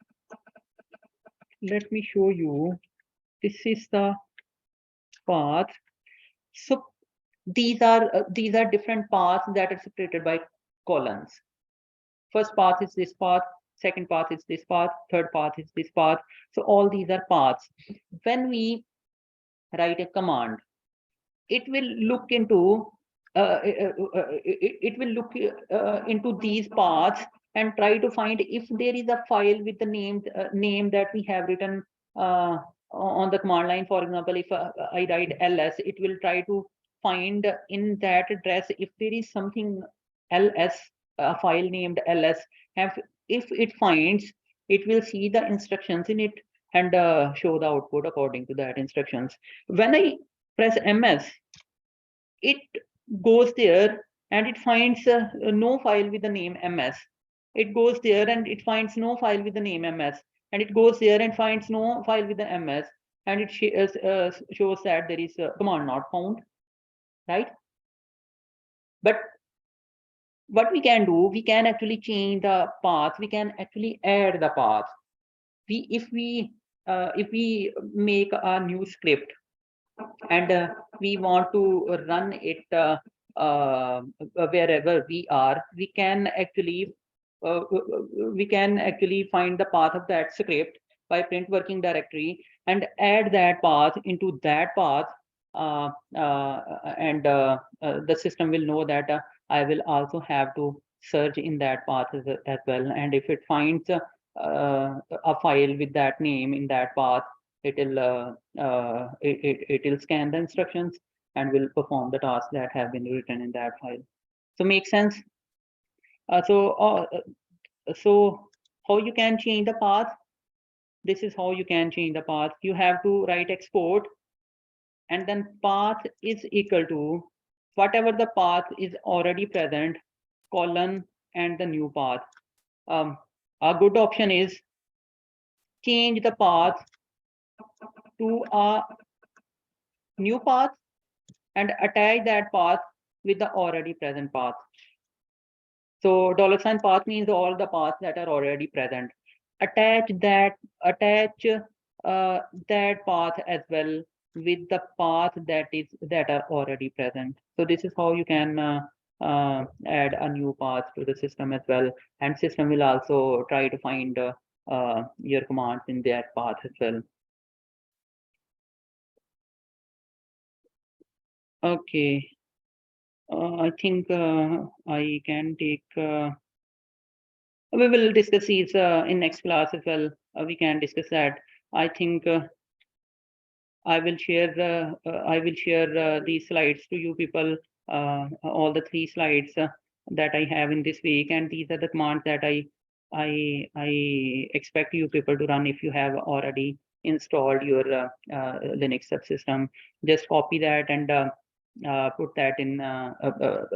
Speaker 1: Let me show you. This is the path. So these are different paths that are separated by columns. First path is this path, second path is this path, third path is this path. So all these are paths. When we write a command, it will look into it will look into these paths and try to find if there is a file with the name that we have written on the command line. For example, if I write ls, it will try to find in that address if there is something ls, a file named ls. If it finds, it will see the instructions in it and show the output according to that instructions. When I press ms, it goes there and it finds no file with the name ms. It goes there and it finds no file with the name ms, and it goes there and finds no file with the ms, and it shows that there is a command not found, right? But what we can do, we can actually change the path, we can actually add the path. If we make a new script and we want to run it wherever we are, we can actually find the path of that script by print working directory and add that path into that path, and the system will know that I will also have to search in that path as well. And if it finds a file with that name in that path, it will scan the instructions and will perform the tasks that have been written in that file. So make sense? So how you can change the path? This is how you can change the path. You have to write export, and then path is equal to whatever the path is already present, colon, and the new path. A good option is change the path to a new path and attach that path with the already present path. So $ path means all the paths that are already present. Attach that path as well with the path that are already present. So this is how you can add a new path to the system as well, and system will also try to find your commands in that path as well. Okay. I think I can take. We will discuss these in next class as well. We can discuss that. I think I will share these slides to you people. All the 3 slides that I have in this week, and these are the commands that I expect you people to run if you have already installed your Linux subsystem. Just copy that and put that in,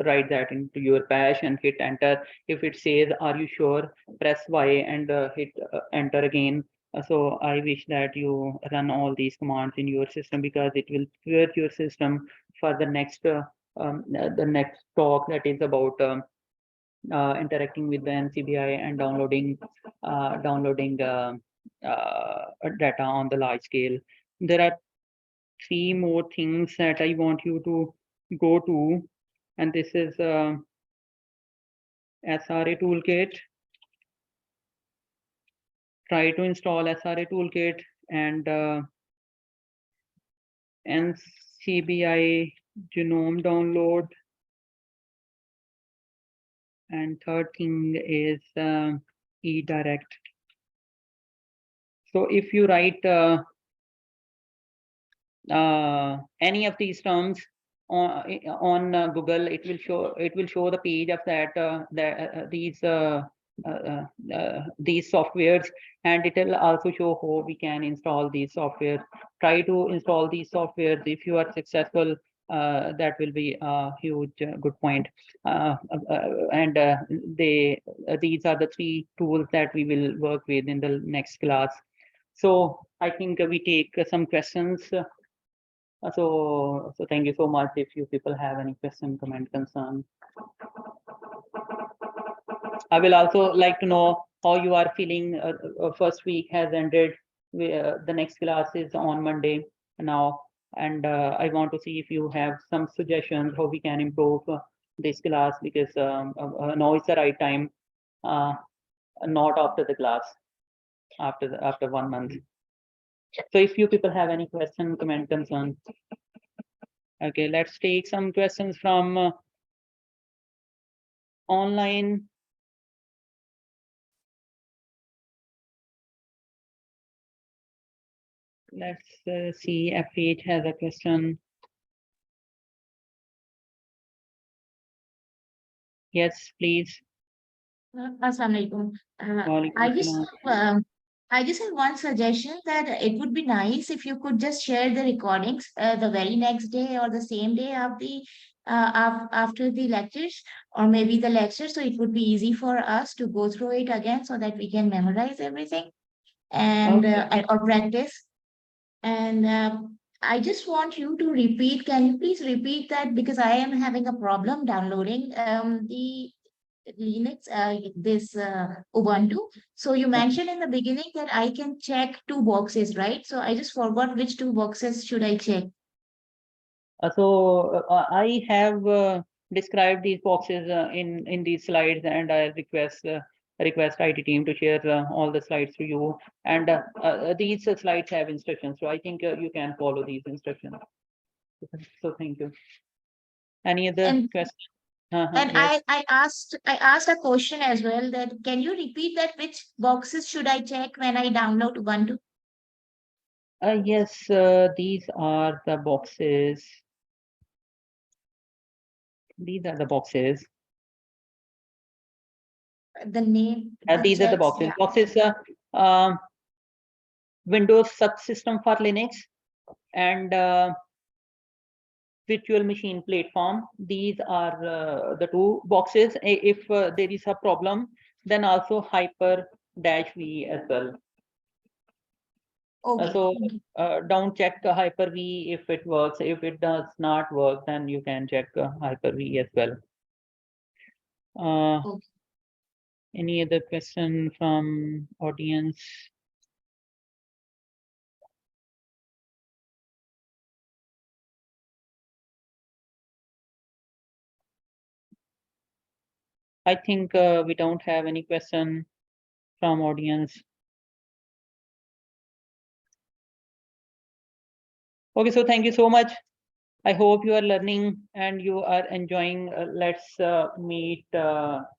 Speaker 1: write that into your bash and hit enter. If it says are you sure, press y and hit enter again. So I wish that you run all these commands in your system, because it will prepare your system for the next talk, that is about interacting with the NCBI and downloading data on the large scale. There are 3 more things that I want you to go to, and this is SRA toolkit. Try to install SRA toolkit and NCBI genome download. And third thing is eDirect. So if you write any of these terms on Google, it will show the page of these softwares, and it will also show how we can install these software. Try to install these softwares. If you are successful, that will be a huge good point. And these are the three tools that we will work with in the next class. So I think we take some questions. So thank you so much. If you people have any question, comment, concern, I will also like to know how you are feeling. First week has ended. The next class is on Monday now, and I want to see if you have some suggestions how we can improve this class, because now is the right time, not after the class, after 1 month. So if you people have any question, comment, concern. Okay, let's take some questions from online. Let's see if it has a question. Yes, please.
Speaker 2: Assalamualaikum.
Speaker 1: Walaikum salam.
Speaker 2: I just have one suggestion that it would be nice if you could just share the recordings the very next day or the same day of the after the lectures, or maybe the lecture, so it would be easy for us to go through it again so that we can memorize everything and
Speaker 1: Okay.
Speaker 2: or practice. And I just want you to repeat. Can you please repeat that, because I am having a problem downloading the Linux, this Ubuntu. So you
Speaker 1: Okay.
Speaker 2: mentioned in the beginning that I can check two boxes, right? So I just forgot which two boxes should I check.
Speaker 1: I have described these boxes in these slides, and I request IT team to share all the slides to you. And these slides have instructions, so I think you can follow these instructions. So thank you. Any other
Speaker 2: And
Speaker 1: question?
Speaker 2: and
Speaker 1: Yes.
Speaker 2: I asked a question as well, that can you repeat that which boxes should I check when I download Ubuntu?
Speaker 1: Yes, these are the boxes. These are the boxes.
Speaker 2: The name, the
Speaker 1: These are the
Speaker 2: checks,
Speaker 1: boxes.
Speaker 2: yeah.
Speaker 1: Boxes, um, Windows subsystem for Linux, and virtual machine platform. These are the two boxes. If there is a problem, then also hyper dash v as well.
Speaker 2: Okay.
Speaker 1: So
Speaker 2: Okay.
Speaker 1: don't check hyper v if it works. If it does not work, then you can check hyper v as well. Uh,
Speaker 2: Okay.
Speaker 1: any other question from audience? I think we don't have any question from audience. Okay, so thank you so much. I hope you are learning and you are enjoying. Let's meet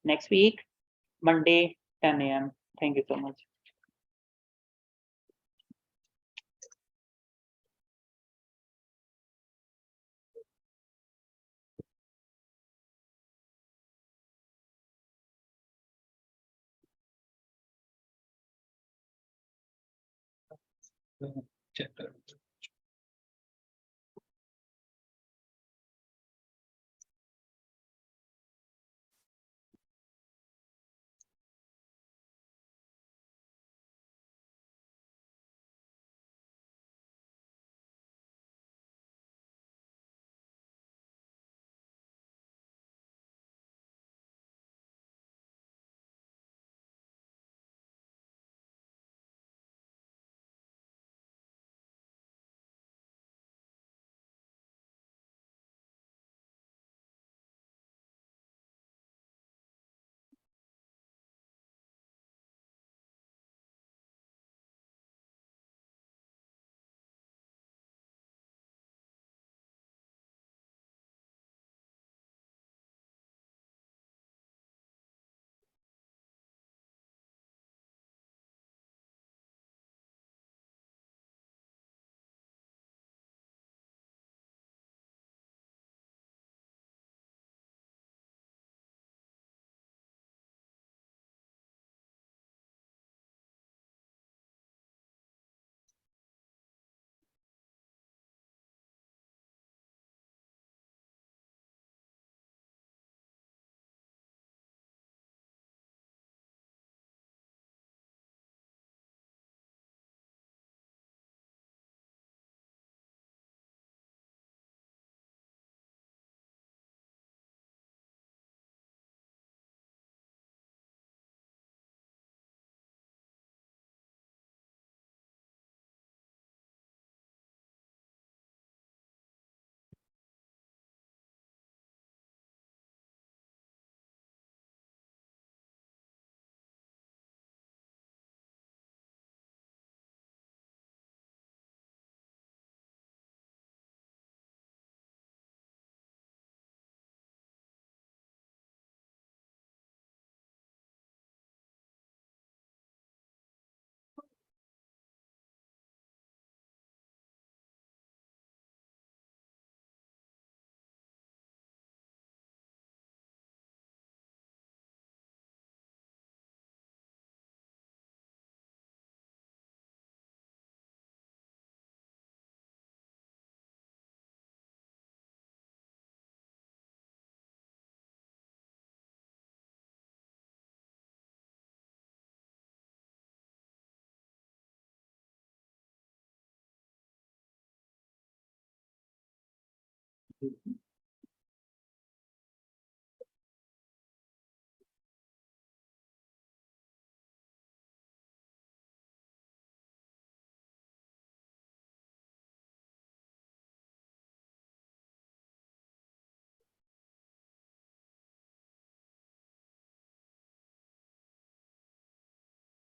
Speaker 1: next week, Monday, 10 a.m. Thank you so much.